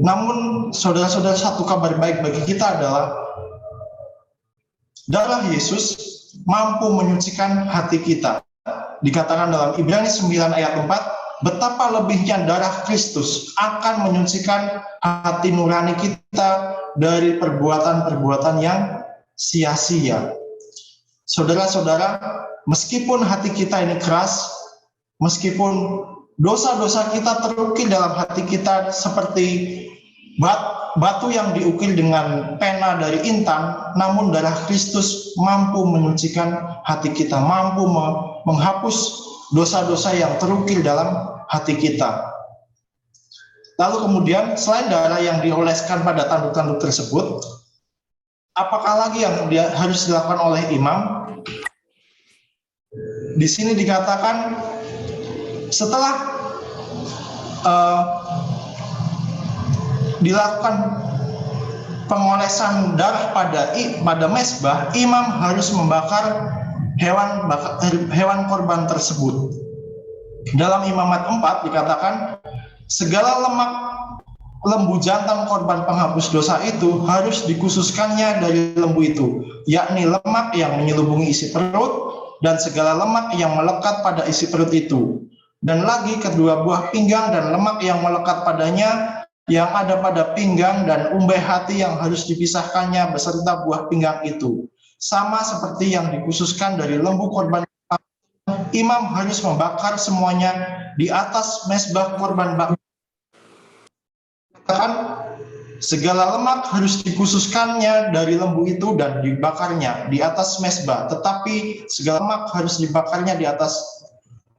Namun saudara-saudara, satu kabar baik bagi kita adalah darah Yesus mampu menyucikan hati kita. Dikatakan dalam Ibrani 9 ayat 4, betapa lebihnya darah Kristus akan menyucikan hati nurani kita dari perbuatan-perbuatan yang sia-sia. Saudara-saudara, meskipun hati kita ini keras, meskipun dosa-dosa kita terukir dalam hati kita seperti batu yang diukir dengan pena dari intan, namun darah Kristus mampu menyucikan hati kita, mampu menghapus dosa-dosa yang terukir dalam hati kita. Lalu kemudian selain darah yang dioleskan pada tanduk-tanduk tersebut, apakah lagi yang harus dilakukan oleh imam? Di sini dikatakan setelah dilakukan pengolesan darah pada mezbah, imam harus membakar hewan korban tersebut. Dalam Imamat 4 dikatakan segala lemak lembu jantan korban penghapus dosa itu harus dikhususkannya dari lembu itu, yakni lemak yang menyelubungi isi perut dan segala lemak yang melekat pada isi perut itu, dan lagi kedua buah pinggang dan lemak yang melekat padanya yang ada pada pinggang dan umbai hati yang harus dipisahkannya beserta buah pinggang itu, sama seperti yang dikhususkan dari lembu korban. Imam harus membakar semuanya di atas mezbah korban bakar. Segala lemak harus dikhususkannya dari lembu itu dan dibakarnya di atas mezbah, tetapi segala lemak harus dibakarnya di atas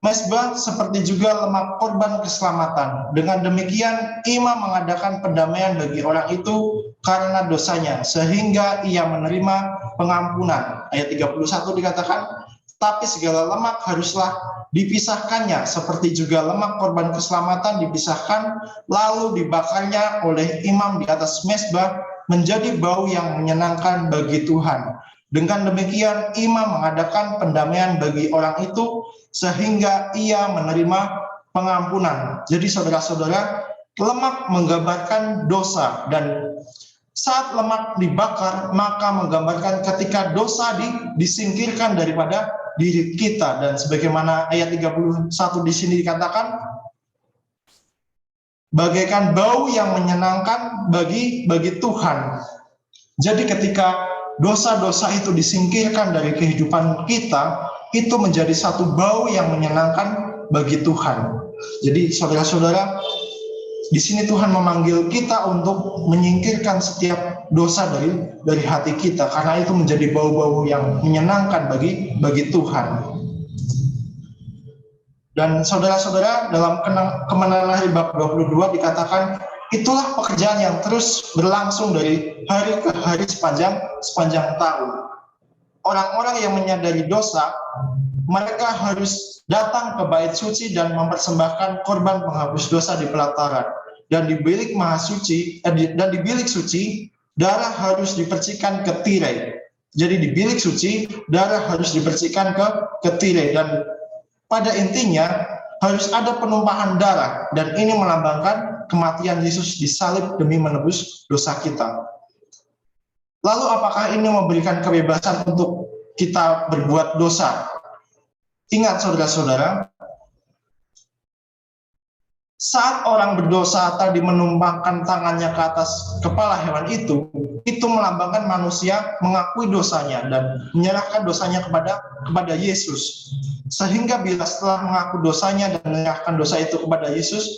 mezbah seperti juga lemak korban keselamatan. Dengan demikian imam mengadakan pendamaian bagi orang itu karena dosanya sehingga ia menerima pengampunan. Ayat 31 dikatakan, tapi segala lemak haruslah dipisahkannya seperti juga lemak korban keselamatan dipisahkan lalu dibakarnya oleh imam di atas mezbah menjadi bau yang menyenangkan bagi Tuhan. Dengan demikian imam mengadakan pendamaian bagi orang itu sehingga ia menerima pengampunan. Jadi saudara-saudara, lemak menggambarkan dosa, dan saat lemak dibakar maka menggambarkan ketika dosa disingkirkan daripada diri kita. Dan sebagaimana ayat 31 di sini dikatakan, bagaikan bau yang menyenangkan bagi Tuhan. Jadi ketika dosa-dosa itu disingkirkan dari kehidupan kita, itu menjadi satu bau yang menyenangkan bagi Tuhan. Jadi saudara-saudara, di sini Tuhan memanggil kita untuk menyingkirkan setiap dosa dari hati kita, karena itu menjadi bau-bau yang menyenangkan bagi Tuhan. Dan saudara-saudara, dalam Kemenangan Lahir bab 22 dikatakan, itulah pekerjaan yang terus berlangsung dari hari ke hari sepanjang tahun. Orang-orang yang menyadari dosa, mereka harus datang ke bait suci dan mempersembahkan korban penghapus dosa di pelataran. Dan di bilik suci, darah harus dipercikan ke tirai. Jadi di bilik suci, darah harus dipercikan ke tirai. Dan pada intinya harus ada penumpahan darah, dan ini melambangkan kematian Yesus disalib demi menebus dosa kita. Lalu apakah ini memberikan kebebasan untuk kita berbuat dosa? Ingat saudara-saudara, saat orang berdosa tadi menumpangkan tangannya ke atas kepala hewan itu melambangkan manusia mengakui dosanya dan menyerahkan dosanya kepada Yesus. Sehingga bila setelah mengaku dosanya dan menyerahkan dosa itu kepada Yesus,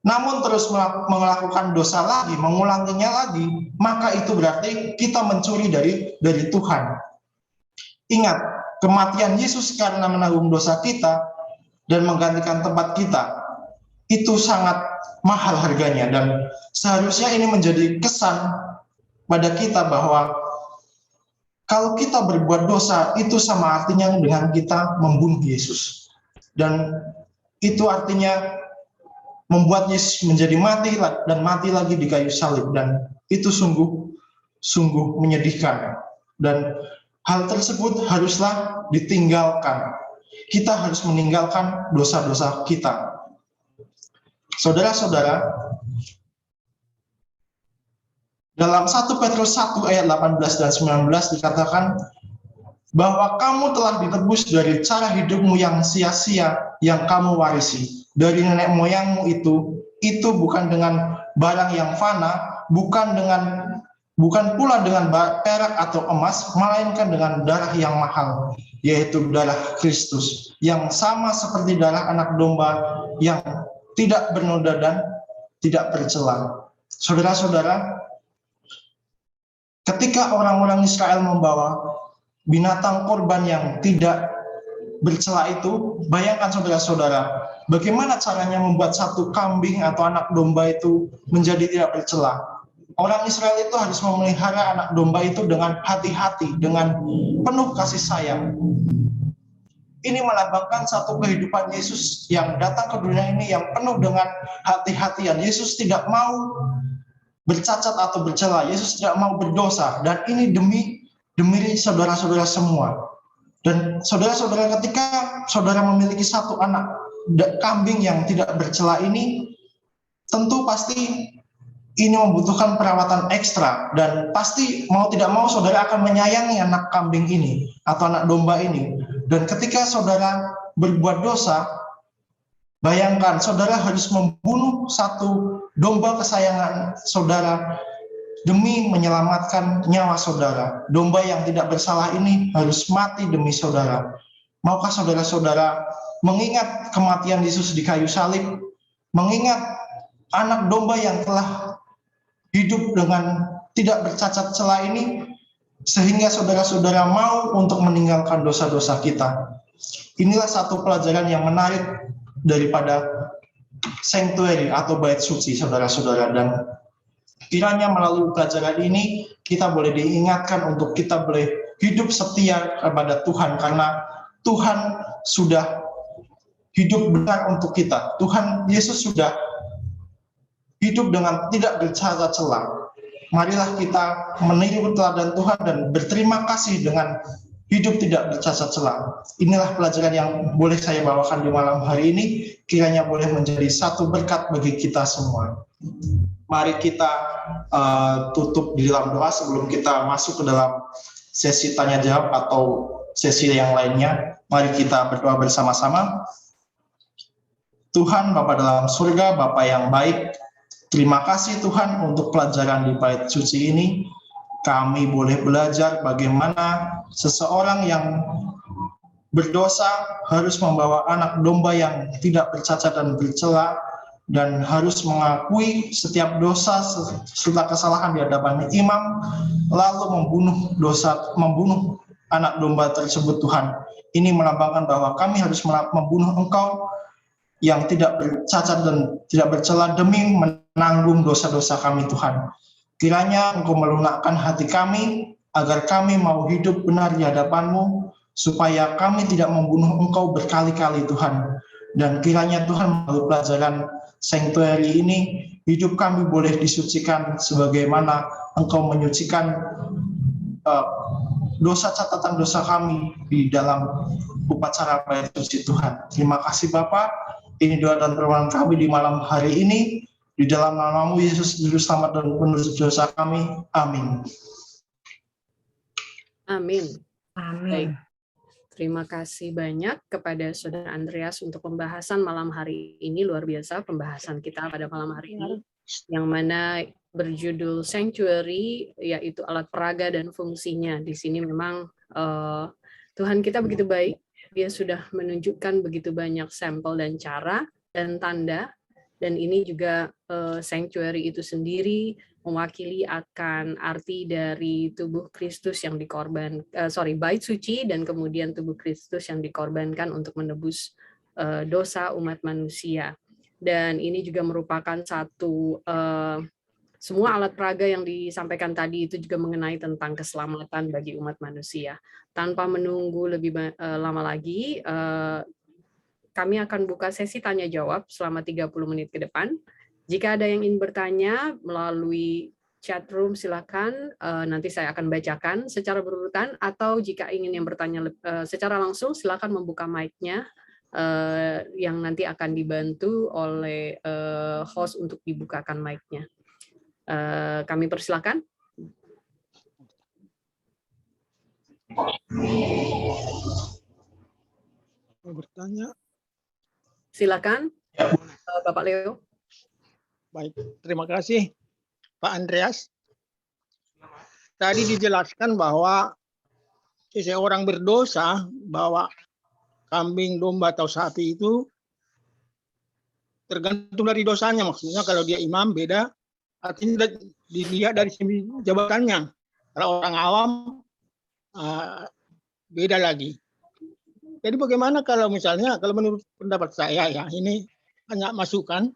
namun terus melakukan dosa lagi, mengulanginya lagi, maka itu berarti kita mencuri dari Tuhan. Ingat, kematian Yesus karena menanggung dosa kita dan menggantikan tempat kita, itu sangat mahal harganya, dan seharusnya ini menjadi kesan pada kita bahwa kalau kita berbuat dosa itu sama artinya dengan kita membunuh Yesus, dan itu artinya membuat Yesus menjadi mati dan mati lagi di kayu salib, dan itu sungguh menyedihkan, dan hal tersebut haruslah ditinggalkan. Kita harus meninggalkan dosa-dosa kita. Saudara-saudara, dalam 1 Petrus 1 ayat 18 dan 19 dikatakan bahwa kamu telah ditebus dari cara hidupmu yang sia-sia yang kamu warisi. dari nenek moyangmu itu bukan dengan barang yang fana, bukan pula dengan perak atau emas, melainkan dengan darah yang mahal, yaitu darah Kristus, yang sama seperti darah anak domba yang tidak bernoda dan tidak bercela. Saudara-saudara, ketika orang-orang Israel membawa binatang korban yang tidak bercela itu, bayangkan saudara-saudara, bagaimana caranya membuat satu kambing atau anak domba itu menjadi tidak bercela. Orang Israel itu harus memelihara anak domba itu dengan hati-hati, dengan penuh kasih sayang. Ini melambangkan satu kehidupan Yesus yang datang ke dunia ini yang penuh dengan hati-hatian. Yesus tidak mau bercacat atau bercela, Yesus tidak mau berdosa, dan ini demi saudara-saudara semua. Dan saudara-saudara, ketika saudara memiliki satu anak kambing yang tidak bercela ini, tentu pasti ini membutuhkan perawatan ekstra, dan pasti mau tidak mau saudara akan menyayangi anak kambing ini atau anak domba ini. Dan ketika saudara berbuat dosa, bayangkan saudara harus membunuh satu domba kesayangan saudara demi menyelamatkan nyawa saudara. Domba yang tidak bersalah ini harus mati demi saudara. Maukah saudara-saudara mengingat kematian Yesus di kayu salib, mengingat anak domba yang telah hidup dengan tidak bercacat celah ini, sehingga saudara-saudara mau untuk meninggalkan dosa-dosa kita. Inilah satu pelajaran yang menarik daripada sanctuary atau bait suci, saudara-saudara. Dan kiranya melalui pelajaran ini kita boleh diingatkan untuk kita boleh hidup setia kepada Tuhan, karena Tuhan sudah hidup benar untuk kita. Tuhan Yesus sudah hidup dengan tidak bercacat celah. Marilah kita meniru teladan Tuhan dan berterima kasih dengan hidup tidak bercacat celah. Inilah pelajaran yang boleh saya bawakan di malam hari ini, kiranya boleh menjadi satu berkat bagi kita semua. Mari kita tutup di dalam doa sebelum kita masuk ke dalam sesi tanya jawab atau sesi yang lainnya. Mari kita berdoa bersama-sama. Tuhan Bapa dalam surga, Bapa yang baik, terima kasih Tuhan untuk pelajaran di bait suci ini. Kami boleh belajar bagaimana seseorang yang berdosa harus membawa anak domba yang tidak bercacat dan bercela, dan harus mengakui setiap dosa serta kesalahan di hadapan imam, lalu membunuh anak domba tersebut. Tuhan, ini melambangkan bahwa kami harus membunuh Engkau yang tidak bercacat dan tidak bercela demi menanggung dosa-dosa kami. Tuhan, kiranya Engkau melunakkan hati kami agar kami mau hidup benar di hadapan-Mu, supaya kami tidak membunuh Engkau berkali-kali. Tuhan, dan kiranya Tuhan melalui pelajaran sanctuary ini, hidup kami boleh disucikan sebagaimana Engkau menyucikan dosa catatan dosa kami di dalam upacara bait suci. Tuhan, terima kasih Bapa. Ini doa dan permohonan kami di malam hari ini, di dalam nama-Mu Yesus Juru Selamat dan Penebus dosa kami. Amin. Amin. Amin. Baik. Terima kasih banyak kepada Saudara Andreas untuk pembahasan malam hari ini. Luar biasa pembahasan kita pada malam hari ini, yang mana berjudul Sanctuary, yaitu alat peraga dan fungsinya. Di sini memang Tuhan kita begitu baik. Dia sudah menunjukkan begitu banyak sampel dan cara dan tanda. Dan ini juga sanctuary itu sendiri mewakili akan arti dari tubuh Kristus yang bait suci, dan kemudian tubuh Kristus yang dikorbankan untuk menebus dosa umat manusia. Dan ini juga merupakan satu semua alat peraga yang disampaikan tadi itu juga mengenai tentang keselamatan bagi umat manusia. Tanpa menunggu lebih lama lagi, kami akan buka sesi tanya jawab selama 30 menit ke depan. Jika ada yang ingin bertanya melalui chat room, silakan. Nanti saya akan bacakan secara berurutan, atau jika ingin yang bertanya secara langsung, silakan membuka mic-nya yang nanti akan dibantu oleh host untuk dibukakan mic-nya. Kami persilakan. Mau bertanya? Silakan. Ya, Bapak Leo. Baik, terima kasih Pak Andreas. Tadi dijelaskan bahwa seseorang berdosa bawa kambing, domba atau sapi itu tergantung dari dosanya. Maksudnya kalau dia imam beda, artinya dilihat dari segi jabatannya. Kalau orang awam beda lagi. Jadi bagaimana kalau misalnya, kalau menurut pendapat saya ya, ini hanya masukan.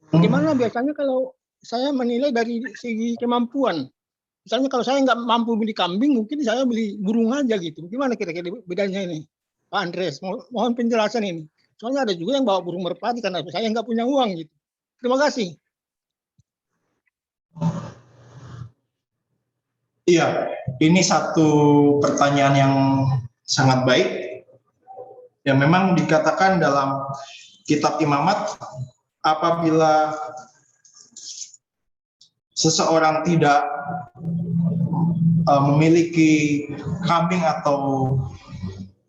Bagaimana biasanya kalau saya menilai dari segi kemampuan. Misalnya kalau saya nggak mampu beli kambing, mungkin saya beli burung aja gitu. Gimana kira-kira bedanya ini, Pak Andres? Mohon penjelasan ini. Soalnya ada juga yang bawa burung merpati karena saya nggak punya uang gitu. Terima kasih. Iya, ini satu pertanyaan yang sangat baik. Ya, memang dikatakan dalam kitab Imamat, apabila seseorang tidak memiliki kambing atau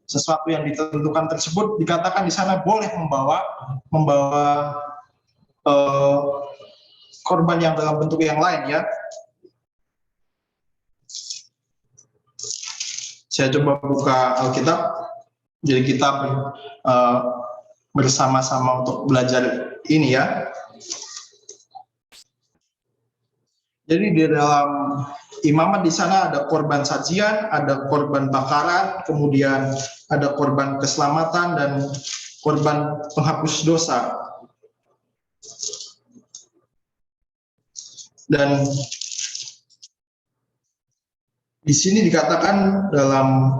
sesuatu yang ditentukan tersebut, dikatakan di sana boleh membawa korban yang dalam bentuk yang lain, ya. Saya coba buka Alkitab. Jadi kita bersama-sama untuk belajar ini, ya. Jadi di dalam Imamat di sana ada korban sajian, ada korban bakaran, kemudian ada korban keselamatan dan korban penghapus dosa. Dan di sini dikatakan dalam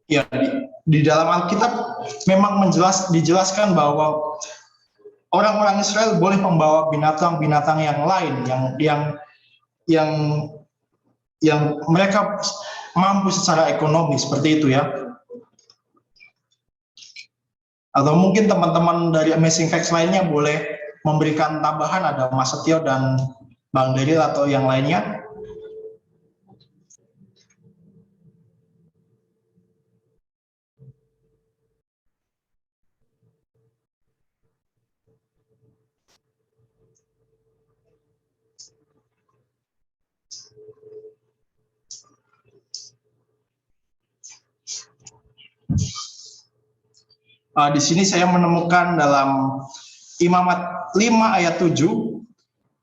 ya, di dalam Alkitab memang dijelaskan bahwa orang-orang Israel boleh membawa binatang-binatang yang lain yang mereka mampu secara ekonomi, seperti itu, ya. Atau mungkin teman-teman dari Amazing Facts lainnya boleh memberikan tambahan, ada Mas Setio dan Bang Deril atau yang lainnya. Di sini saya menemukan dalam Imamat 5 ayat 7,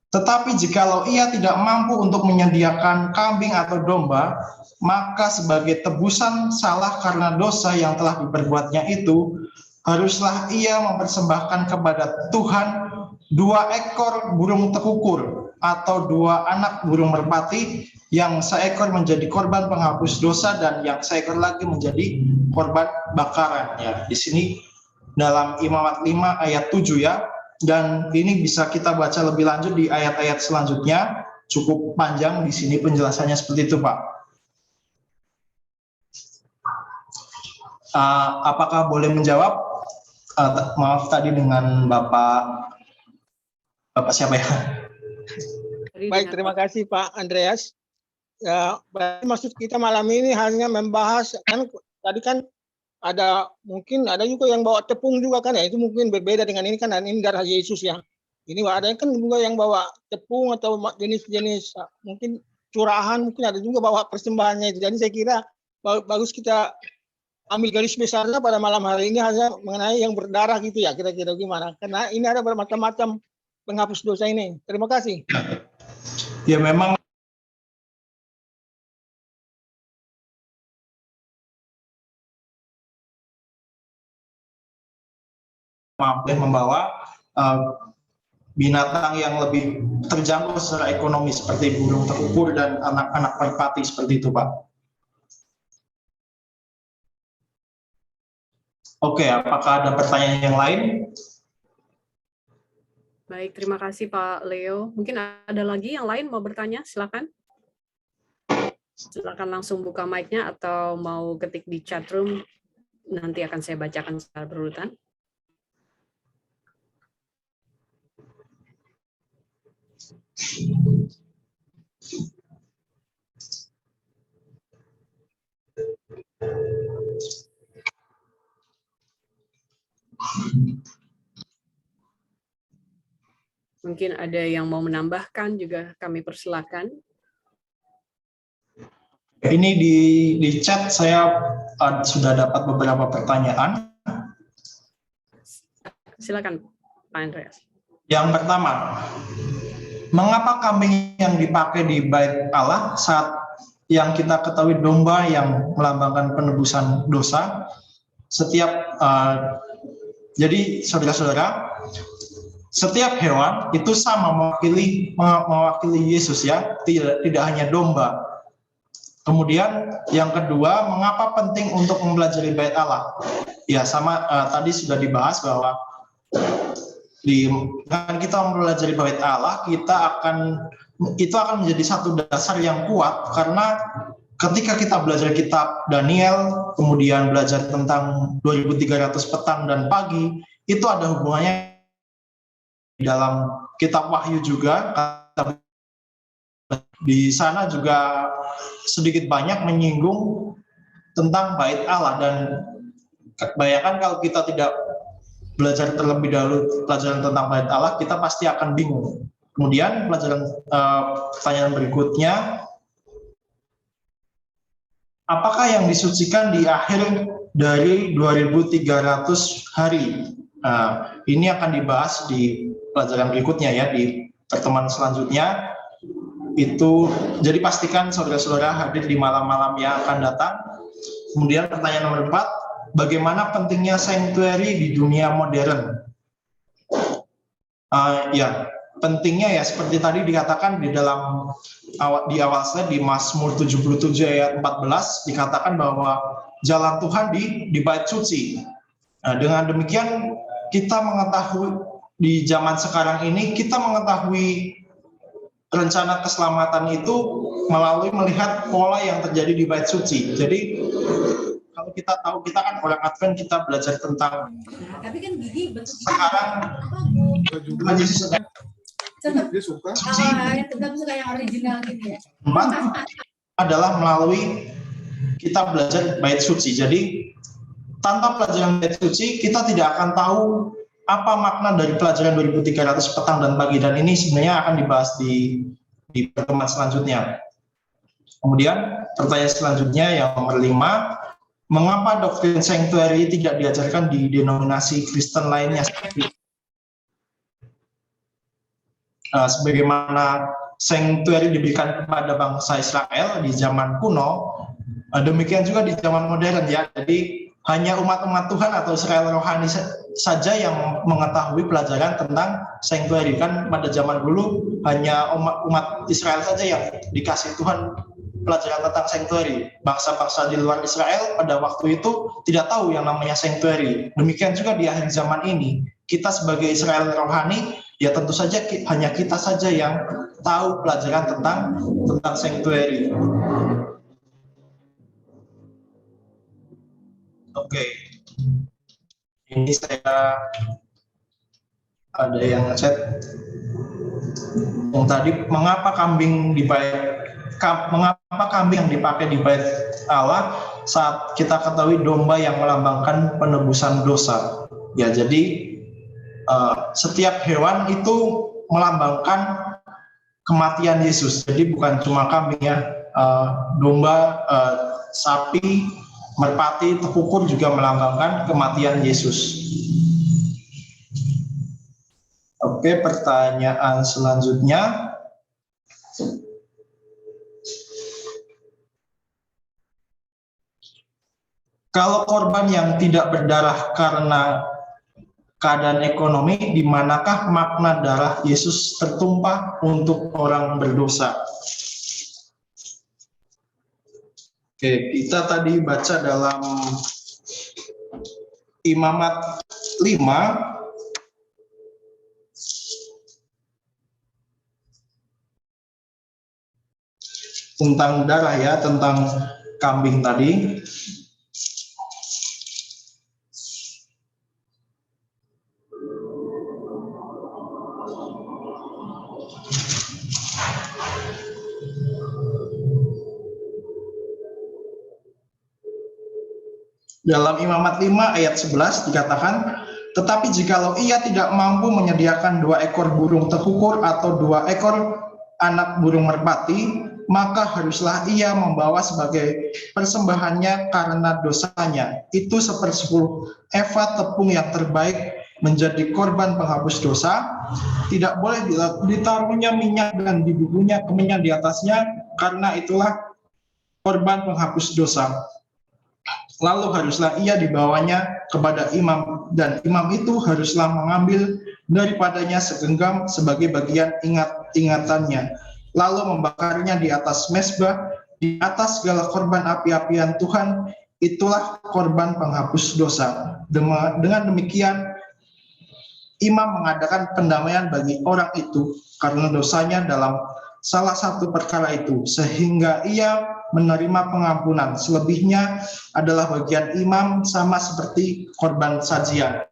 tetapi jikalau ia tidak mampu untuk menyediakan kambing atau domba, maka sebagai tebusan salah karena dosa yang telah diperbuatnya itu, haruslah ia mempersembahkan kepada Tuhan 2 ekor burung tekukur atau 2 anak burung merpati, yang seekor menjadi korban penghapus dosa dan yang seekor lagi menjadi korban bakaran. Ya, di sini dalam Imamat 5 ayat 7, ya. Dan ini bisa kita baca lebih lanjut di ayat-ayat selanjutnya. Cukup panjang di sini penjelasannya, seperti itu, Pak. Apakah boleh menjawab? Maaf tadi dengan Bapak siapa ya? Baik, terima kasih Pak Andreas. Ya, maksud kita malam ini hanya membahas, kan tadi kan mungkin ada juga yang bawa tepung juga kan ya, itu mungkin berbeda dengan ini kan, ini darah Yesus ya. Ini ada kan juga yang bawa tepung atau jenis-jenis mungkin curahan, mungkin ada juga bawa persembahannya itu. Jadi saya kira bagus kita ambil garis besarnya pada malam hari ini hanya mengenai yang berdarah gitu ya, kira-kira gimana. Karena ini ada bermacam-macam penghapus dosa ini. Terima kasih. Ya, memang mampu membawa binatang yang lebih terjangkau secara ekonomi seperti burung tekukur dan anak-anak merpati, seperti itu, Pak. Oke, apakah ada pertanyaan yang lain? Baik, terima kasih Pak Leo. Mungkin ada lagi yang lain mau bertanya, silakan. Silakan langsung buka mic-nya atau mau ketik di chat room, nanti akan saya bacakan secara berurutan. Mungkin ada yang mau menambahkan juga kami persilakan. Ini di chat saya sudah dapat beberapa pertanyaan. Silakan Pak Andreas. Yang pertama, mengapa kambing yang dipakai di Bait Allah saat yang kita ketahui domba yang melambangkan penebusan dosa? Jadi saudara-saudara, setiap hewan itu sama mewakili Yesus ya, tidak hanya domba. Kemudian yang kedua, mengapa penting untuk mempelajari Bait Allah? Ya sama tadi sudah dibahas bahwa dengan kita mempelajari Bait Allah, itu akan menjadi satu dasar yang kuat, karena ketika kita belajar kitab Daniel, kemudian belajar tentang 2300 petang dan pagi, itu ada hubungannya di dalam kitab Wahyu juga. Di sana juga sedikit banyak menyinggung tentang Bait Allah, dan bayangkan kalau kita tidak belajar terlebih dahulu pelajaran tentang Bait Allah, kita pasti akan bingung. Kemudian pertanyaan berikutnya, apakah yang disucikan di akhir dari 2300 hari? Ini akan dibahas di pelajaran berikutnya ya, di pertemuan selanjutnya. Itu jadi pastikan saudara-saudara hadir di malam-malam yang akan datang. Kemudian pertanyaan nomor 4, bagaimana pentingnya sanctuary di dunia modern? Ya, pentingnya ya seperti tadi dikatakan di awal slide, di Mazmur 77 ayat 14 dikatakan bahwa jalan Tuhan di bait suci. Dengan demikian kita mengetahui di zaman sekarang ini, kita mengetahui rencana keselamatan itu melalui melihat pola yang terjadi di bait suci. Jadi kalau kita tahu, kita kan orang Advent, kita belajar tentang tapi kan gigi bentuk sekarang Tuhan Yesus sedang dia suka tetap suka yang original gitu ya. Adalah melalui kita belajar bait suci. Jadi tanpa pelajaran bait suci, kita tidak akan tahu apa makna dari pelajaran 2300 petang dan pagi, dan ini sebenarnya akan dibahas di pertemuan selanjutnya. Kemudian pertanyaan selanjutnya yang nomor 5, mengapa doktrin sanctuary tidak diajarkan di denominasi Kristen lainnya sebagaimana sanctuary diberikan kepada bangsa Israel di zaman kuno, demikian juga di zaman modern ya. Jadi hanya umat-umat Tuhan atau Israel rohani saja yang mengetahui pelajaran tentang sanctuary. Kan pada zaman dulu hanya umat Israel saja yang dikasih Tuhan pelajaran tentang sanctuary. Bangsa-bangsa di luar Israel pada waktu itu tidak tahu yang namanya sanctuary. Demikian juga di akhir zaman ini, kita sebagai Israel rohani, ya tentu saja hanya kita saja yang tahu pelajaran tentang sanctuary. Oke. Ini saya ada yang chat yang tadi, mengapa kambing yang dipakai di Bait Allah saat kita ketahui domba yang melambangkan penebusan dosa? Ya, jadi setiap hewan itu melambangkan kematian Yesus. Jadi bukan cuma kambing ya, domba, sapi, merpati, tekukur juga melambangkan kematian Yesus. Oke, pertanyaan selanjutnya. Kalau korban yang tidak berdarah karena keadaan ekonomi, di manakah makna darah Yesus tertumpah untuk orang berdosa? Oke, kita tadi baca dalam Imamat 5 tentang darah ya, tentang kambing tadi. Dalam Imamat 5 ayat 11 dikatakan, tetapi jikalau ia tidak mampu menyediakan 2 ekor burung tekukur atau 2 ekor anak burung merpati, maka haruslah ia membawa sebagai persembahannya karena dosanya. Itu 1/10 eva tepung yang terbaik menjadi korban penghapus dosa. Tidak boleh ditaruhnya minyak dan dibubuhnya kemenyan di atasnya, karena itulah korban penghapus dosa. Lalu haruslah ia dibawanya kepada imam, dan imam itu haruslah mengambil daripadanya segenggam sebagai bagian ingatannya, lalu membakarnya di atas mezbah, di atas segala korban api-apian Tuhan. Itulah korban penghapus dosa. Dengan demikian imam mengadakan pendamaian bagi orang itu karena dosanya dalam salah satu perkara itu, sehingga ia menerima pengampunan. Selebihnya adalah bagian imam, sama seperti korban sajian.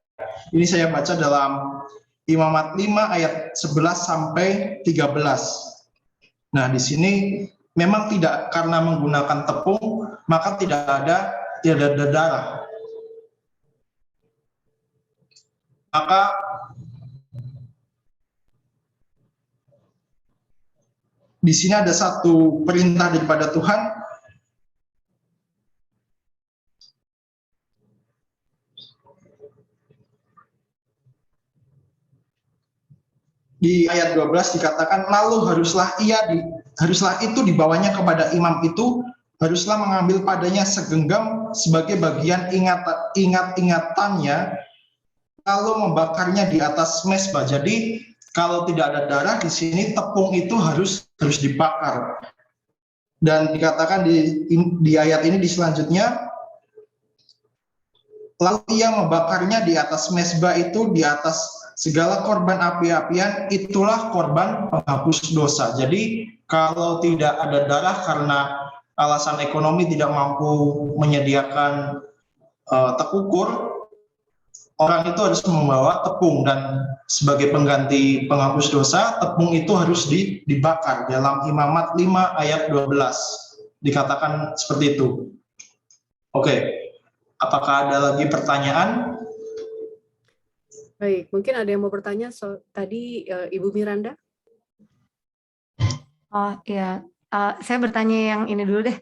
Ini saya baca dalam Imamat 5 ayat 11 sampai 13. Nah, di sini memang tidak, karena menggunakan tepung, maka tidak ada darah. Maka di sini ada satu perintah daripada Tuhan. Di ayat 12 dikatakan, lalu haruslah itu dibawanya kepada imam itu, haruslah mengambil padanya segenggam sebagai bagian ingatannya, lalu membakarnya di atas mezbah. Jadi kalau tidak ada darah di sini, tepung itu harus dibakar. Dan dikatakan di ayat ini di selanjutnya, lalu ia membakarnya di atas mezbah itu, di atas segala korban api-apian, itulah korban penghapus dosa. Jadi kalau tidak ada darah karena alasan ekonomi tidak mampu menyediakan tekukur, orang itu harus membawa tepung, dan sebagai pengganti penghapus dosa, tepung itu harus dibakar. Dalam Imamat 5 ayat 12 dikatakan seperti itu. Oke, apakah ada lagi pertanyaan? Baik, mungkin ada yang mau bertanya tadi, Ibu Miranda? Oh ya, saya bertanya yang ini dulu deh.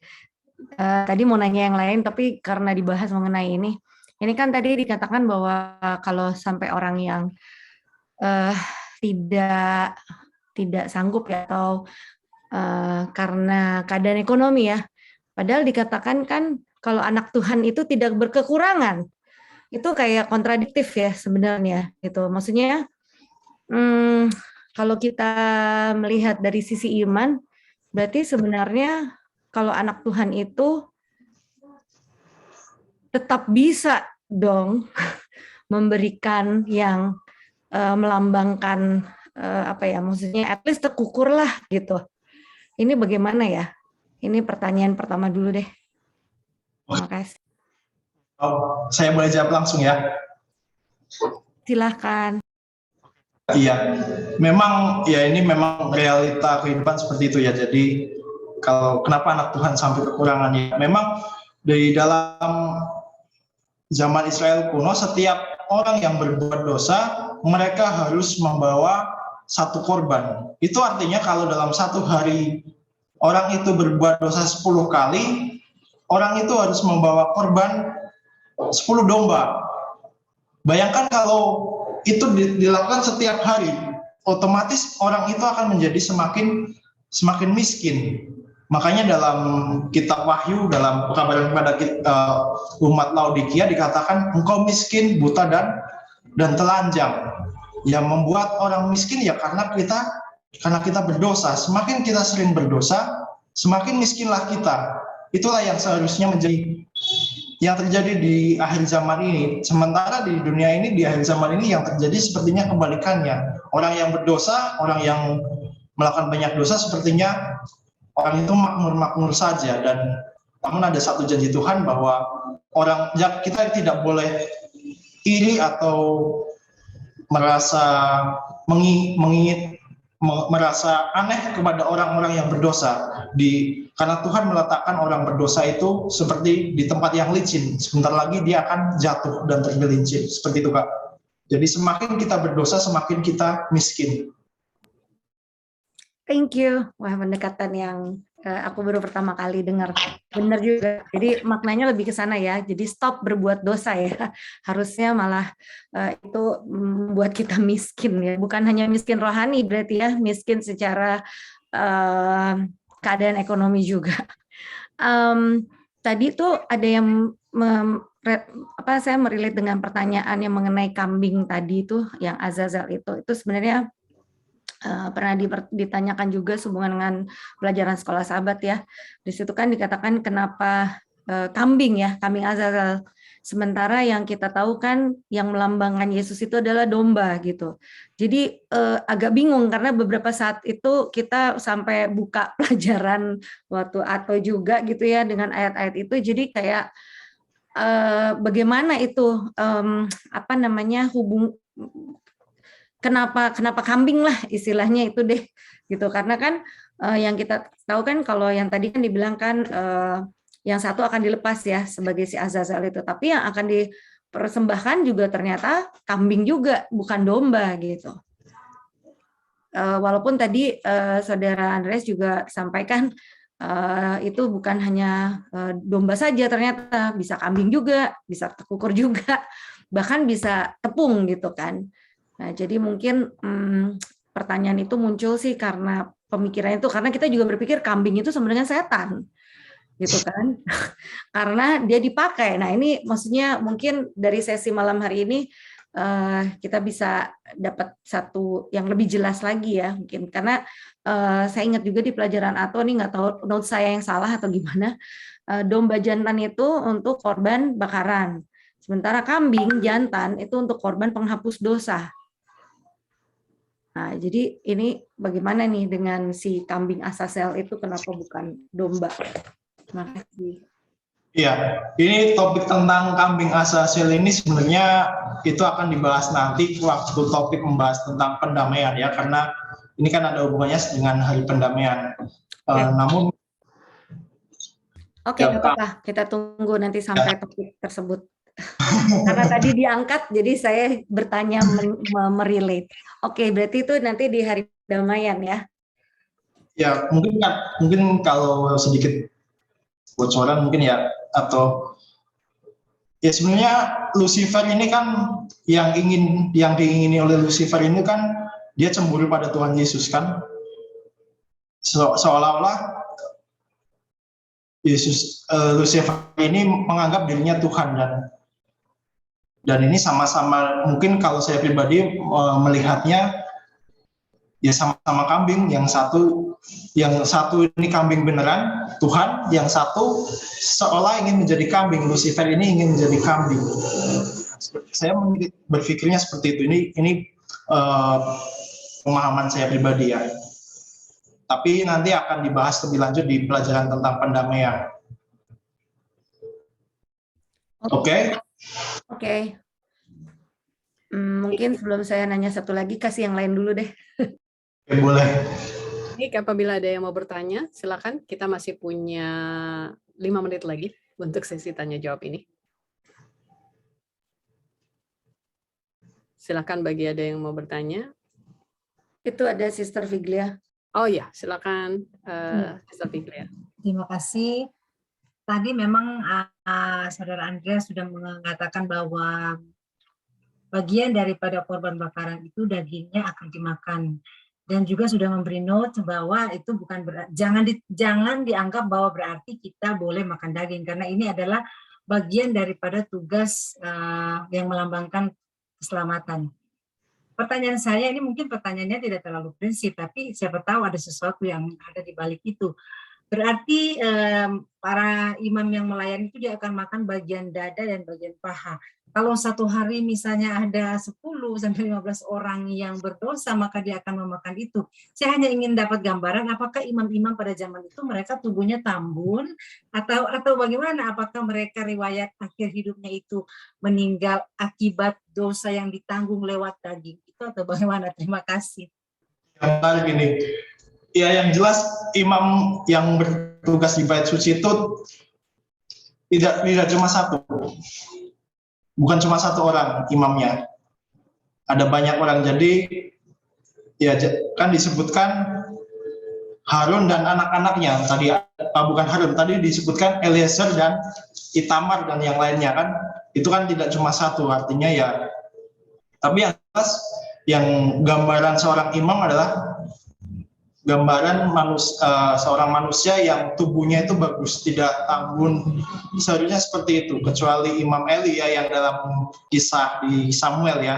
Tadi mau nanya yang lain, tapi karena dibahas mengenai ini kan tadi dikatakan bahwa kalau sampai orang yang tidak sanggup ya, atau karena keadaan ekonomi ya, padahal dikatakan kan kalau anak Tuhan itu tidak berkekurangan. Itu kayak kontradiktif ya sebenarnya gitu. Maksudnya kalau kita melihat dari sisi iman, berarti sebenarnya kalau anak Tuhan itu tetap bisa dong memberikan yang melambangkan maksudnya at least tekukur lah gitu. Ini bagaimana ya? Ini pertanyaan pertama dulu deh. Terima kasih. Oh, saya boleh jawab langsung ya? Silahkan. Iya, memang ya ini memang realita kehidupan seperti itu ya. Jadi kalau kenapa anak Tuhan sampai kekurangan ya? Memang di dalam zaman Israel kuno, setiap orang yang berbuat dosa, mereka harus membawa satu korban. Itu artinya kalau dalam satu hari orang itu berbuat dosa 10 kali, orang itu harus membawa korban 10 domba. Bayangkan kalau itu dilakukan setiap hari, otomatis orang itu akan menjadi semakin miskin. Makanya dalam kitab Wahyu, dalam kabar kepada umat Laodikia dikatakan, engkau miskin, buta dan telanjang. Yang membuat orang miskin ya karena kita berdosa. Semakin kita sering berdosa, semakin miskinlah kita. Itulah yang seharusnya menjadi yang terjadi di akhir zaman ini. Sementara di dunia ini, di akhir zaman ini yang terjadi sepertinya kebalikannya. Orang yang berdosa, orang yang melakukan banyak dosa sepertinya orang itu makmur-makmur saja. Dan namun ada satu janji Tuhan bahwa kita tidak boleh iri atau merasa merasa aneh kepada orang-orang yang berdosa. Karena Tuhan meletakkan orang berdosa itu seperti di tempat yang licin. Sebentar lagi dia akan jatuh dan tergelincir. Seperti itu, Kak. Jadi semakin kita berdosa, semakin kita miskin. Thank you. Wah, pendekatan yang aku baru pertama kali dengar. Benar juga. Jadi maknanya lebih ke sana ya. Jadi stop berbuat dosa ya. Harusnya malah itu membuat kita miskin ya. Bukan hanya miskin rohani berarti ya, miskin secara keadaan ekonomi juga. Tadi tuh ada yang saya merelate dengan pertanyaan yang mengenai kambing tadi itu, yang Azazel itu sebenarnya pernah ditanyakan juga sehubungan dengan pelajaran sekolah sahabat ya. Di situ kan dikatakan kenapa kambing Azazel. Sementara yang kita tahu kan yang melambangkan Yesus itu adalah domba gitu. Jadi agak bingung karena beberapa saat itu kita sampai buka pelajaran waktu atau juga gitu ya dengan ayat-ayat itu. Jadi kayak bagaimana itu kenapa kambing lah istilahnya itu deh gitu. Karena kan yang kita tahu kan kalau yang tadi kan dibilang kan yang satu akan dilepas ya sebagai si Azazel itu, tapi yang akan dipersembahkan juga ternyata kambing juga, bukan domba gitu. Walaupun tadi saudara Andreas juga sampaikan itu bukan hanya domba saja, ternyata bisa kambing juga, bisa tekukur juga, bahkan bisa tepung gitu kan. Nah, jadi mungkin pertanyaan itu muncul sih karena pemikiran itu, karena kita juga berpikir kambing itu sebenarnya setan. Gitu kan, karena dia dipakai. Nah ini maksudnya mungkin dari sesi malam hari ini kita bisa dapat satu yang lebih jelas lagi ya mungkin, karena saya ingat juga di pelajaran atau nih nggak tahu note saya yang salah atau gimana, domba jantan itu untuk korban bakaran, sementara kambing jantan itu untuk korban penghapus dosa. Nah jadi ini bagaimana nih dengan si kambing Azazel itu, kenapa bukan domba? Terima kasih. Iya, ini topik tentang kambing Azazel ini sebenarnya itu akan dibahas nanti waktu topik membahas tentang pendamaian ya, karena ini kan ada hubungannya dengan hari pendamaian. Namun Oke, nggak apa-apa. Kita tunggu nanti sampai topik tersebut. Karena tadi diangkat, jadi saya bertanya merelate. Oke, berarti itu nanti di hari pendamaian ya? Ya, mungkin kalau sedikit bocoran mungkin ya, atau ya sebenarnya Lucifer ini kan yang diingini oleh Lucifer ini kan dia cemburu pada Tuhan Yesus kan, seolah-olah Lucifer ini menganggap dirinya Tuhan, dan ini sama-sama, mungkin kalau saya pribadi melihatnya ya sama-sama kambing. Yang satu ini kambing beneran Tuhan, yang satu seolah ingin menjadi kambing. Lucifer ini ingin menjadi kambing. Saya berpikirnya seperti itu. Ini pemahaman saya pribadi ya. Tapi nanti akan dibahas lebih lanjut di pelajaran tentang pendamaian. Oke? Oke. Mungkin sebelum saya nanya satu lagi, kasih yang lain dulu deh. Boleh. Baik, apabila ada yang mau bertanya, silakan. Kita masih punya 5 menit lagi untuk sesi tanya jawab ini. Silakan bagi ada yang mau bertanya. Itu ada Sister Viglia. Oh ya, silakan Sister Viglia. Terima kasih. Tadi memang Saudara Andreas sudah mengatakan bahwa bagian daripada korban bakaran itu dagingnya akan dimakan. Dan juga sudah memberi note bahwa itu bukan jangan dianggap bahwa berarti kita boleh makan daging, karena ini adalah bagian daripada tugas yang melambangkan keselamatan. Pertanyaan saya ini mungkin pertanyaannya tidak terlalu prinsip, tapi siapa tahu ada sesuatu yang ada di balik itu. Berarti para imam yang melayani itu dia akan makan bagian dada dan bagian paha. Kalau satu hari misalnya ada 10 sampai 15 orang yang berdosa, maka dia akan memakan itu. Saya hanya ingin dapat gambaran apakah imam-imam pada zaman itu mereka tubuhnya tambun atau bagaimana? Apakah mereka riwayat akhir hidupnya itu meninggal akibat dosa yang ditanggung lewat daging itu atau bagaimana? Terima kasih. Yang menarik ini. Ya, yang jelas imam yang bertugas di bait suci itu tidak cuma satu. Bukan cuma satu orang imamnya, ada banyak orang. Jadi ya kan disebutkan Harun dan anak-anaknya tadi, bukan Harun, tadi disebutkan Eliezer dan Itamar dan yang lainnya kan, itu kan tidak cuma satu, artinya ya. Tapi yang jelas yang gambaran seorang imam adalah gambaran seorang manusia yang tubuhnya itu bagus, tidak tambun. Seharusnya seperti itu, kecuali Imam Eli ya, yang dalam kisah di Samuel ya.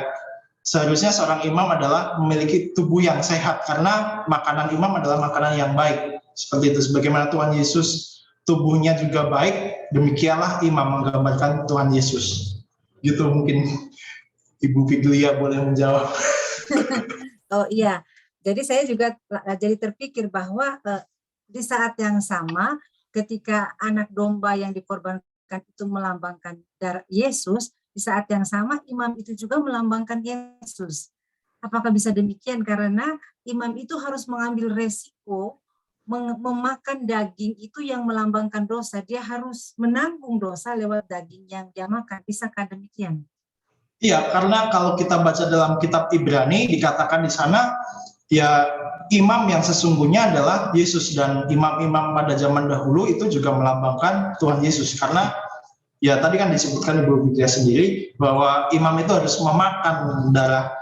Seharusnya seorang imam adalah memiliki tubuh yang sehat, karena makanan imam adalah makanan yang baik. Seperti itu, sebagaimana Tuhan Yesus tubuhnya juga baik, demikianlah imam menggambarkan Tuhan Yesus. Gitu mungkin Ibu Figlia boleh menjawab. Oh iya. Jadi saya juga jadi terpikir bahwa di saat yang sama ketika anak domba yang dikorbankan itu melambangkan darah Yesus, di saat yang sama imam itu juga melambangkan Yesus. Apakah bisa demikian? Karena imam itu harus mengambil resiko memakan daging itu yang melambangkan dosa. Dia harus menanggung dosa lewat daging yang dia makan. Bisakah demikian? Iya, karena kalau kita baca dalam kitab Ibrani dikatakan di sana ya imam yang sesungguhnya adalah Yesus, dan imam-imam pada zaman dahulu itu juga melambangkan Tuhan Yesus, karena ya tadi kan disebutkan Ibu Figlia sendiri bahwa imam itu harus memakan darah,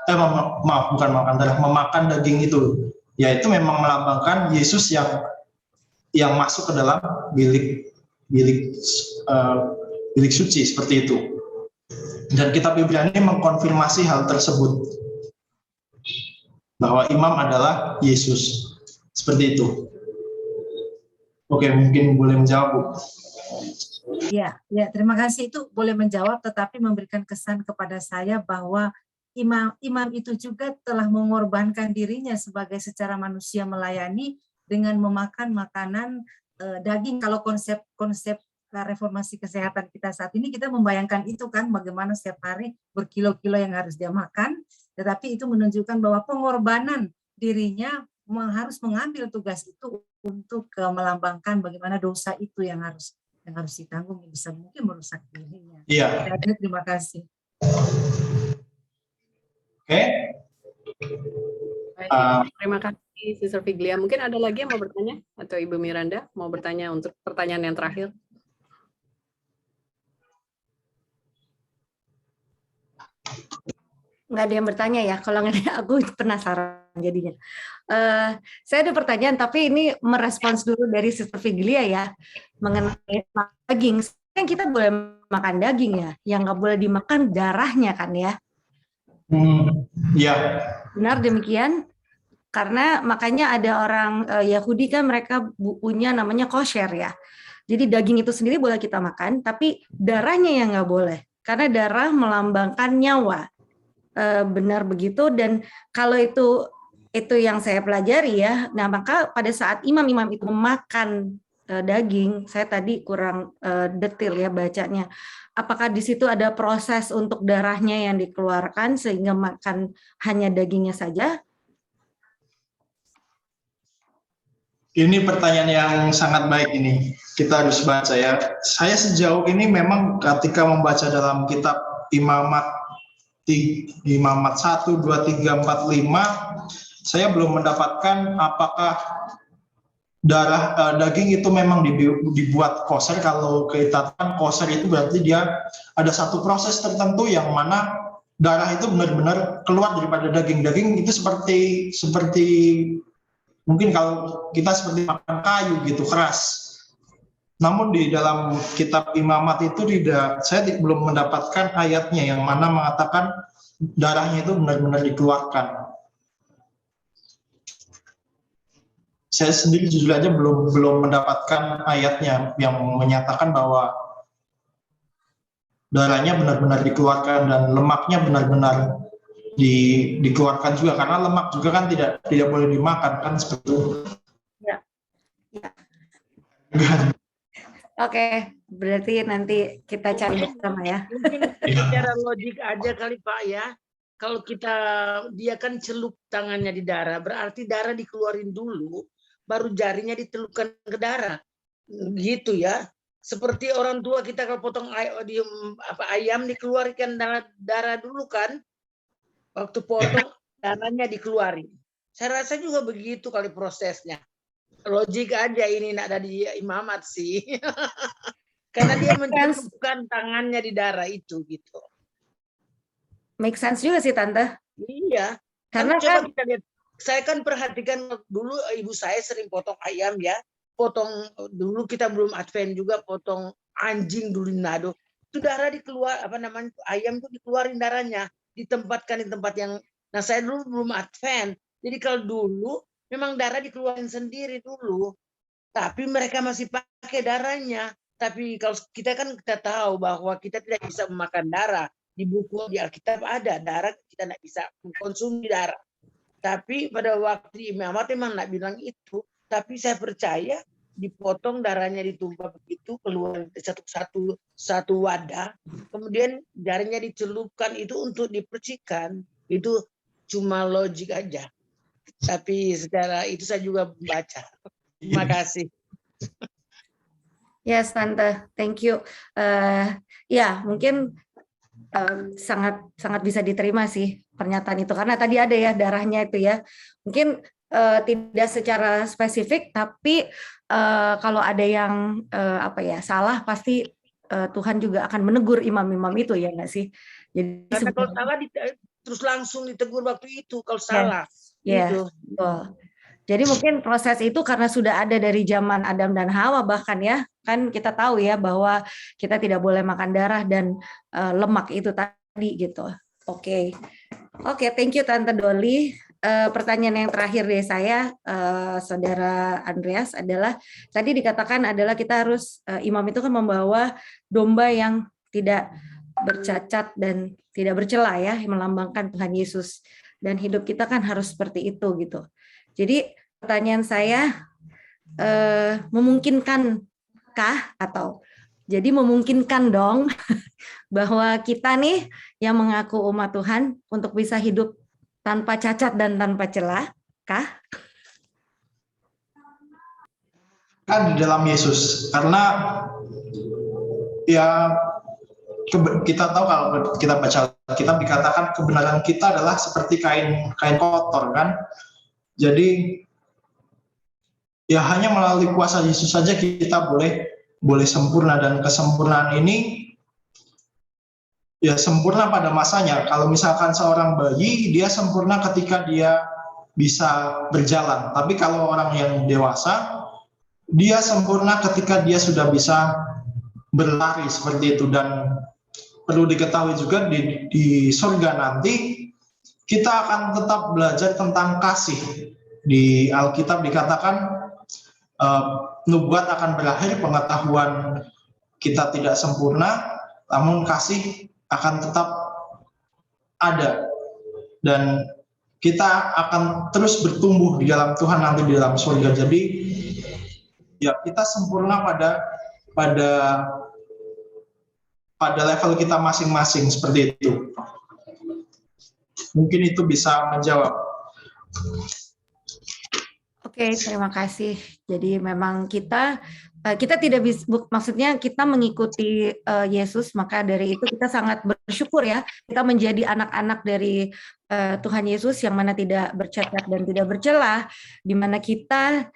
memakan daging itu, yaitu memang melambangkan Yesus yang masuk ke dalam bilik suci seperti itu. Dan kitab Ibrani mengkonfirmasi hal tersebut, bahwa imam adalah Yesus. Seperti itu. Oke, mungkin boleh menjawab, Bu. Ya, terima kasih. Itu boleh menjawab, tetapi memberikan kesan kepada saya bahwa imam itu juga telah mengorbankan dirinya sebagai secara manusia melayani dengan memakan makanan daging. Kalau konsep reformasi kesehatan kita saat ini, kita membayangkan itu kan, bagaimana setiap hari berkilo-kilo yang harus dia makan, tetapi itu menunjukkan bahwa pengorbanan dirinya harus mengambil tugas itu untuk melambangkan bagaimana dosa itu yang harus ditanggung, yang bisa mungkin merusak dirinya. Iya. Terima kasih. Oke. Terima kasih, Sister Figlia. Mungkin ada lagi yang mau bertanya, atau Ibu Miranda mau bertanya untuk pertanyaan yang terakhir? Nggak ada yang bertanya ya, kalau nggak ada aku penasaran jadinya. Saya ada pertanyaan, tapi ini merespons dulu dari Sister Figlia ya, mengenai daging. Kan kita boleh makan daging ya, yang nggak boleh dimakan darahnya kan ya? Iya. Benar demikian? Karena makanya ada orang Yahudi kan mereka punya namanya kosher ya. Jadi daging itu sendiri boleh kita makan, tapi darahnya yang nggak boleh. Karena darah melambangkan nyawa. Benar begitu, dan kalau itu yang saya pelajari ya. Nah, maka pada saat imam-imam itu memakan daging, saya tadi kurang detail ya bacanya. Apakah di situ ada proses untuk darahnya yang dikeluarkan sehingga makan hanya dagingnya saja? Ini pertanyaan yang sangat baik ini. Kita harus baca ya. Saya sejauh ini memang ketika membaca dalam kitab Imamat 1, 2, 3, 4, 5, saya belum mendapatkan apakah daging itu memang dibuat kosher. Kalau kita kan kosher itu berarti dia ada satu proses tertentu yang mana darah itu benar-benar keluar daripada daging. Daging itu seperti mungkin kalau kita seperti makan kayu gitu, keras. Namun di dalam kitab Imamat itu saya belum mendapatkan ayatnya yang mana mengatakan darahnya itu benar-benar dikeluarkan. saya sendiri jujur aja belum mendapatkan ayatnya yang menyatakan bahwa darahnya benar-benar dikeluarkan dan lemaknya benar-benar dikeluarkan juga, karena lemak juga kan tidak boleh dimakan kan seperti itu. Ya. Oke, berarti nanti kita cari bersama ya. Mungkin secara logik aja kali Pak ya. Kalau dia kan celup tangannya di darah, berarti darah dikeluarin dulu, baru jarinya ditelupkan ke darah. Gitu ya. Seperti orang tua kita kalau potong ayam dikeluarkan darah dulu kan. Waktu potong darahnya dikeluarin. Saya rasa juga begitu kali prosesnya. Logik aja ini nak dari imamat sih. Karena dia mencelupkan tangannya di darah itu gitu. Make sense juga sih Tante. Iya. Karena coba kan kita lihat. Saya kan perhatikan dulu ibu saya sering potong ayam ya. Potong dulu kita belum advent juga, potong anjing dulu di Manado. Itu darah dikeluar, ayam itu dikeluarin darahnya, ditempatkan di tempat yang. Nah saya dulu belum advent. Jadi kalau dulu memang darah dikeluarin sendiri dulu. Tapi mereka masih pakai darahnya. Tapi kalau kita tahu bahwa kita tidak bisa memakan darah. Di buku di Alkitab ada darah, kita tidak bisa mengkonsumsi darah. Tapi pada waktu imamat memang tidak bilang itu. Tapi saya percaya dipotong darahnya ditumpah begitu keluar satu wadah. Kemudian jarinya dicelupkan itu untuk dipercikan. Itu cuma logik aja. Tapi secara itu saya juga baca. Terima kasih. Yes, Tante, thank you. Ya, mungkin sangat bisa diterima sih pernyataan itu, karena tadi ada ya darahnya itu ya. Mungkin tidak secara spesifik, tapi kalau ada yang salah, pasti Tuhan juga akan menegur imam-imam itu ya nggak sih? Jadi karena kalau salah terus langsung ditegur waktu itu kalau salah. Ya, gitu. betul. Jadi mungkin proses itu karena sudah ada dari zaman Adam dan Hawa bahkan ya, kan kita tahu ya bahwa kita tidak boleh makan darah dan lemak itu tadi gitu. Oke, thank you Tante Doli. Pertanyaan yang terakhir dari saya, Saudara Andreas, adalah tadi dikatakan adalah kita harus imam itu kan membawa domba yang tidak bercacat dan tidak bercela ya, melambangkan Tuhan Yesus, dan hidup kita kan harus seperti itu gitu. Jadi pertanyaan saya, memungkinkankah atau jadi memungkinkan dong bahwa kita nih yang mengaku umat Tuhan untuk bisa hidup tanpa cacat dan tanpa celah, kah? Kan di dalam Yesus, karena ya kita tahu kalau kita baca Alkitab dikatakan kebenaran kita adalah seperti kain kotor kan. Jadi ya hanya melalui kuasa Yesus saja kita boleh sempurna, dan kesempurnaan ini ya sempurna pada masanya. Kalau misalkan seorang bayi, dia sempurna ketika dia bisa berjalan. Tapi kalau orang yang dewasa, dia sempurna ketika dia sudah bisa berlari seperti itu. Dan perlu diketahui juga di surga nanti kita akan tetap belajar tentang kasih. Di Alkitab dikatakan nubuat akan berakhir, pengetahuan kita tidak sempurna, namun kasih akan tetap ada, dan kita akan terus bertumbuh di dalam Tuhan nanti di dalam surga. Jadi ya kita sempurna pada level kita masing-masing seperti itu. Mungkin itu bisa menjawab. Oke, terima kasih. Jadi memang kita tidak bisa, maksudnya kita mengikuti Yesus, maka dari itu kita sangat bersyukur ya, kita menjadi anak-anak dari Tuhan Yesus yang mana tidak bercacat dan tidak bercelah, di mana kita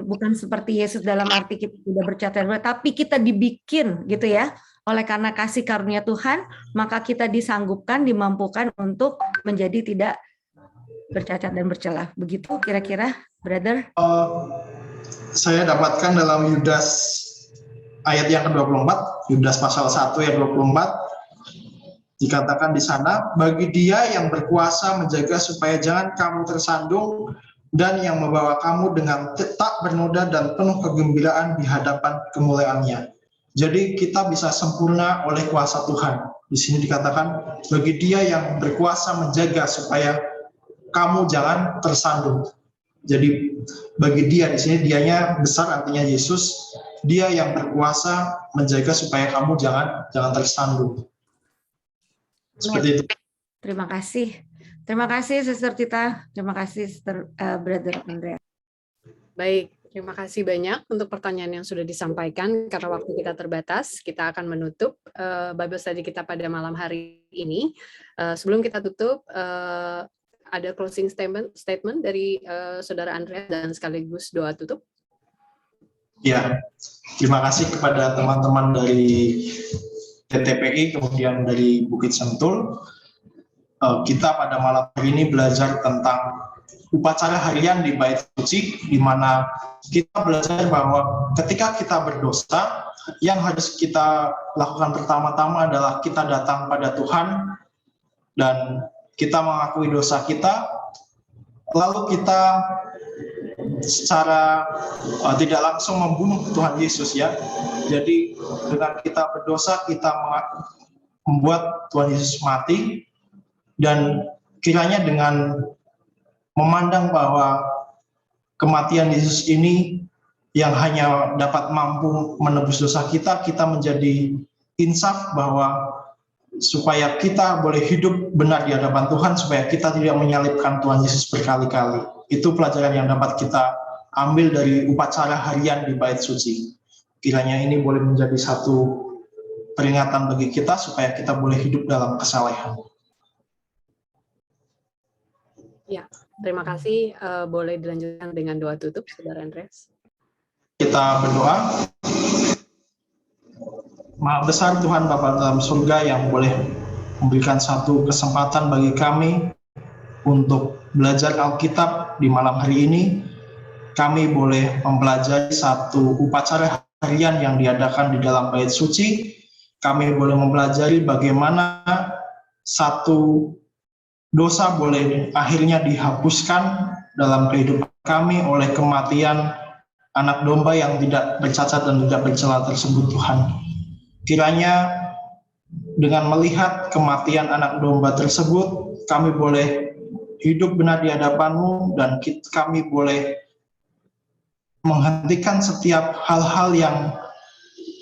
bukan seperti Yesus dalam arti kita tidak bercacat, tapi kita dibikin gitu ya, oleh karena kasih karunia Tuhan, maka kita disanggupkan, dimampukan untuk menjadi tidak bercacat dan bercelah. Begitu kira-kira, brother? Saya dapatkan dalam Yudas ayat yang ke-24, Yudas pasal 1 ayat 24, dikatakan di sana, bagi Dia yang berkuasa menjaga supaya jangan kamu tersandung dan yang membawa kamu dengan tak bernoda dan penuh kegembiraan di hadapan kemuliaannya. Jadi kita bisa sempurna oleh kuasa Tuhan. Di sini dikatakan bagi Dia yang berkuasa menjaga supaya kamu jangan tersandung. Jadi bagi Dia, di sini Dianya besar, artinya Yesus. Dia yang berkuasa menjaga supaya kamu jangan tersandung. Seperti itu. Terima kasih. Terima kasih Sister Tita. Terima kasih Sister Brother Andrea. Baik, terima kasih banyak untuk pertanyaan yang sudah disampaikan. Karena waktu kita terbatas, kita akan menutup Bible Study kita pada malam hari ini. Sebelum kita tutup, ada closing statement dari Saudara Andrea dan sekaligus doa tutup. Ya, terima kasih kepada teman-teman dari TTPI, kemudian dari Bukit Sentul. Kita pada malam hari ini belajar tentang upacara harian di Bait Suci, di mana kita belajar bahwa ketika kita berdosa, yang harus kita lakukan pertama-tama adalah kita datang pada Tuhan dan kita mengakui dosa kita, lalu kita secara tidak langsung membunuh Tuhan Yesus, ya. Jadi dengan kita berdosa, kita membuat Tuhan Yesus mati, dan kiranya dengan memandang bahwa kematian Yesus ini yang hanya dapat mampu menebus dosa kita, kita menjadi insaf bahwa supaya kita boleh hidup benar di hadapan Tuhan, supaya kita tidak menyalibkan Tuhan Yesus berkali-kali. Itu pelajaran yang dapat kita ambil dari upacara harian di Bait Suci. Kiranya ini boleh menjadi satu peringatan bagi kita supaya kita boleh hidup dalam kesalehan. Ya, terima kasih. Boleh dilanjutkan dengan doa tutup, Saudara Andreas. Kita berdoa. Maha besar Tuhan Bapa dalam surga yang boleh memberikan satu kesempatan bagi kami untuk belajar Alkitab di malam hari ini. Kami boleh mempelajari satu upacara harian yang diadakan di dalam Bait Suci. Kami boleh mempelajari bagaimana satu dosa boleh akhirnya dihapuskan dalam kehidupan kami oleh kematian anak domba yang tidak bercacat dan tidak bercela tersebut, Tuhan. Kiranya dengan melihat kematian anak domba tersebut, kami boleh hidup benar di hadapan-Mu, dan kami boleh menghentikan setiap hal-hal yang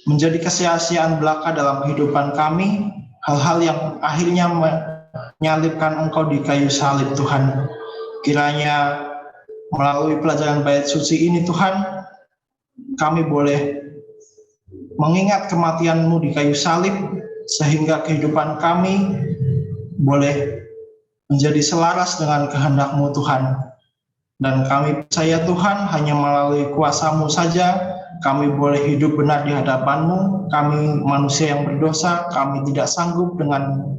menjadi kesia-siaan belaka dalam kehidupan kami, hal-hal yang akhirnya menyalibkan Engkau di kayu salib, Tuhan. Kiranya melalui pelajaran Bait Suci ini, Tuhan, kami boleh mengingat kematian-Mu di kayu salib, sehingga kehidupan kami boleh menjadi selaras dengan kehendak-Mu, Tuhan. Dan kami percaya, Tuhan, hanya melalui kuasa-Mu saja kami boleh hidup benar di hadapan-Mu. Kami manusia yang berdosa, kami tidak sanggup dengan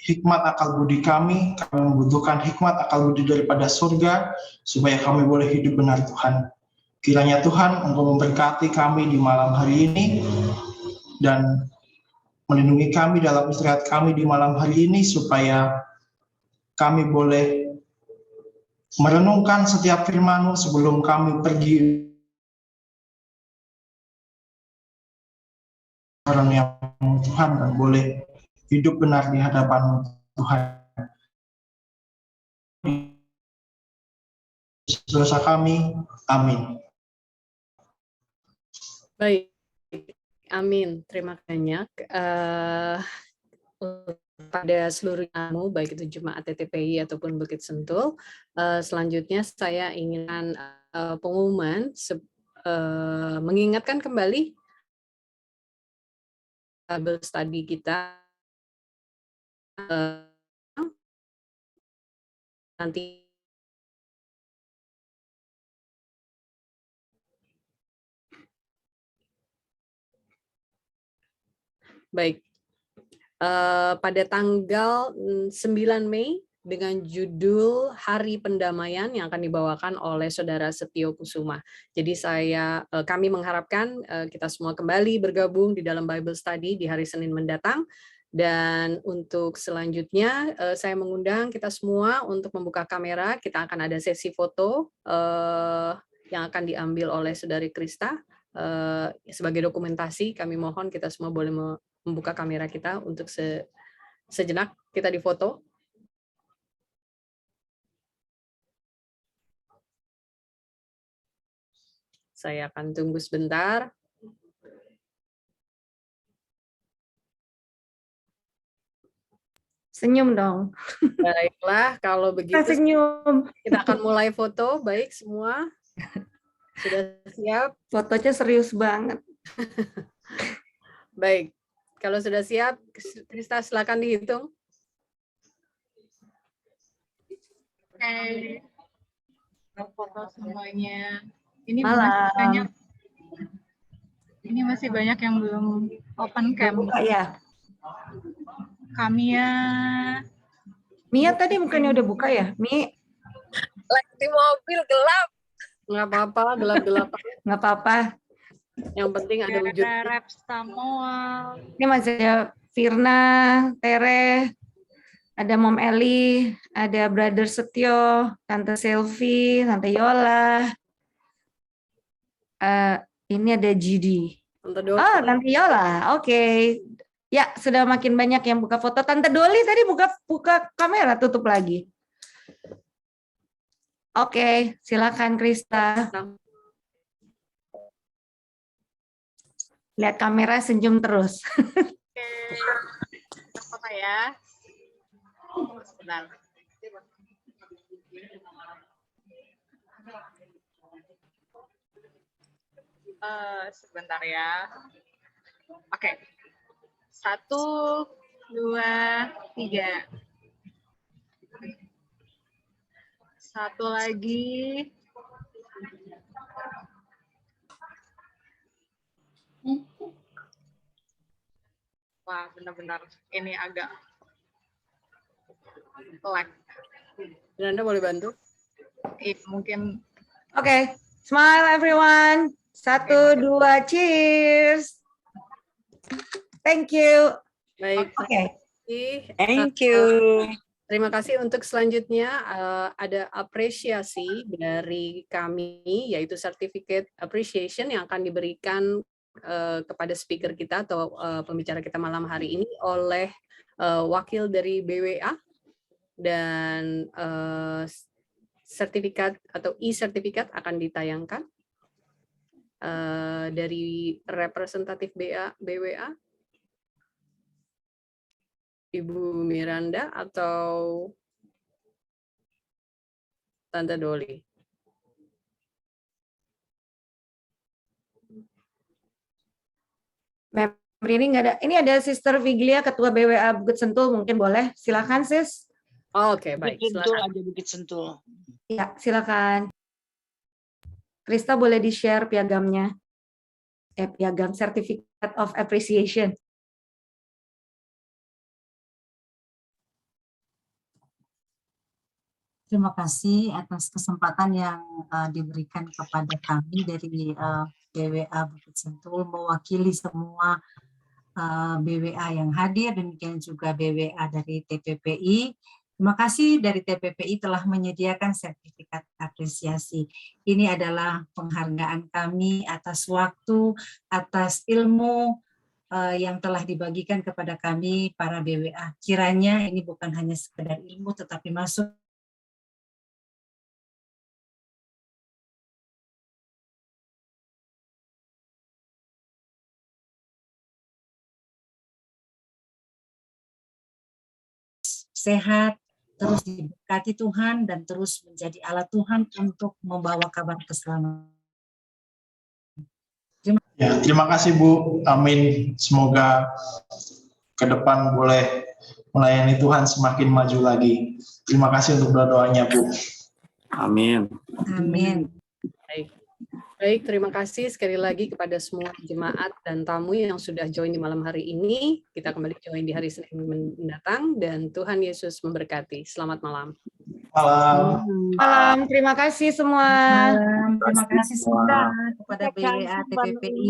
hikmat akal budi kami membutuhkan hikmat akal budi daripada surga, supaya kami boleh hidup benar, Tuhan. Kiranya Tuhan Engkau memberkati kami di malam hari ini, dan melindungi kami dalam istirahat kami di malam hari ini, supaya kami boleh merenungkan setiap firman-Mu sebelum kami pergi orang yang Tuhan, dan boleh hidup benar di hadapan Tuhan. Dosa kami, amin. Baik, amin. Terima kasih banyak pada seluruh kamu, baik itu Jemaat TTPI ataupun Bukit Sentul. Selanjutnya saya inginkan pengumuman, mengingatkan kembali Bible Study kita nanti. Baik, pada tanggal 9 Mei dengan judul Hari Pendamaian yang akan dibawakan oleh Saudara Setio Kusuma. Jadi kami mengharapkan kita semua kembali bergabung di dalam Bible Study di hari Senin mendatang, Dan untuk selanjutnya saya mengundang kita semua untuk membuka kamera. Kita akan ada sesi foto yang akan diambil oleh Saudari Krista. Sebagai dokumentasi, kami mohon kita semua boleh membuka kamera kita untuk sejenak kita difoto. Saya akan tunggu sebentar. Senyum dong. Baiklah, kalau begitu Senyum. kita akan mulai foto. Baik semua, sudah siap? Fotonya serius banget. Baik, kalau sudah siap, Krista silakan dihitung. Oke, foto semuanya. Ini Malam. masih banyak yang belum open cam. Buka ya. Kami ya. Mia tadi bukannya udah buka ya? Mi? Lagi di mobil gelap. Nggak apa-apa, gelap-gelap. Nggak apa-apa. Yang penting ada wujud. Rep Samuel. Ini masih ada Firna, Tere, ada Mom Eli, ada Brother Setio, Tante Selvi, Tante Yola. Ini ada Judy. Tante Doli. Oh, Tante Yola. Oke. Ya, sudah makin banyak yang buka foto. Tante Doli tadi buka kamera, tutup lagi. Oke, silakan Krista. Lihat kamera, senyum terus. Oke, kita foto ya. Sebentar. Sebentar ya. Oke. 1, 2, 3. Satu lagi. Wah, benar-benar ini agak lag. Anda boleh bantu? Mungkin. Oke, smile everyone. 1, 2, cheers. Thank you. Baik. Oke. Thank you. Terima kasih. Untuk selanjutnya ada apresiasi dari kami, yaitu Certificate Appreciation yang akan diberikan kepada speaker kita atau pembicara kita malam hari ini oleh wakil dari BWA, dan sertifikat atau e-sertifikat akan ditayangkan dari representatif BWA. Ibu Miranda atau Tante Doli? Ini nggak ada. Ini ada Sister Viglia, Ketua BWA Bukit Sentul, mungkin boleh. Silakan, Sis. Oke, baik. Bukit Sentul aja, Bukit Sentul. Ya, silakan. Krista boleh di-share piagamnya. Piagam Certificate of Appreciation. Terima kasih atas kesempatan yang diberikan kepada kami dari BWA Bukit Sentul mewakili semua BWA yang hadir, demikian juga BWA dari TPPI. Terima kasih dari TPPI telah menyediakan sertifikat apresiasi. Ini adalah penghargaan kami atas waktu, atas ilmu yang telah dibagikan kepada kami para BWA. Kiranya ini bukan hanya sekedar ilmu, tetapi masuk sehat, terus diberkati Tuhan, dan terus menjadi alat Tuhan untuk membawa kabar keselamatan. Terima kasih Bu, amin. Semoga ke depan boleh melayani Tuhan semakin maju lagi. Terima kasih untuk doanya Bu. Amin. Amin. Baik, terima kasih sekali lagi kepada semua jemaat dan tamu yang sudah join di malam hari ini. Kita kembali join di hari Senin mendatang, dan Tuhan Yesus memberkati. Selamat malam. Malam. Malam, terima kasih semua. Malam. Terima kasih semua kepada BWA TPPI.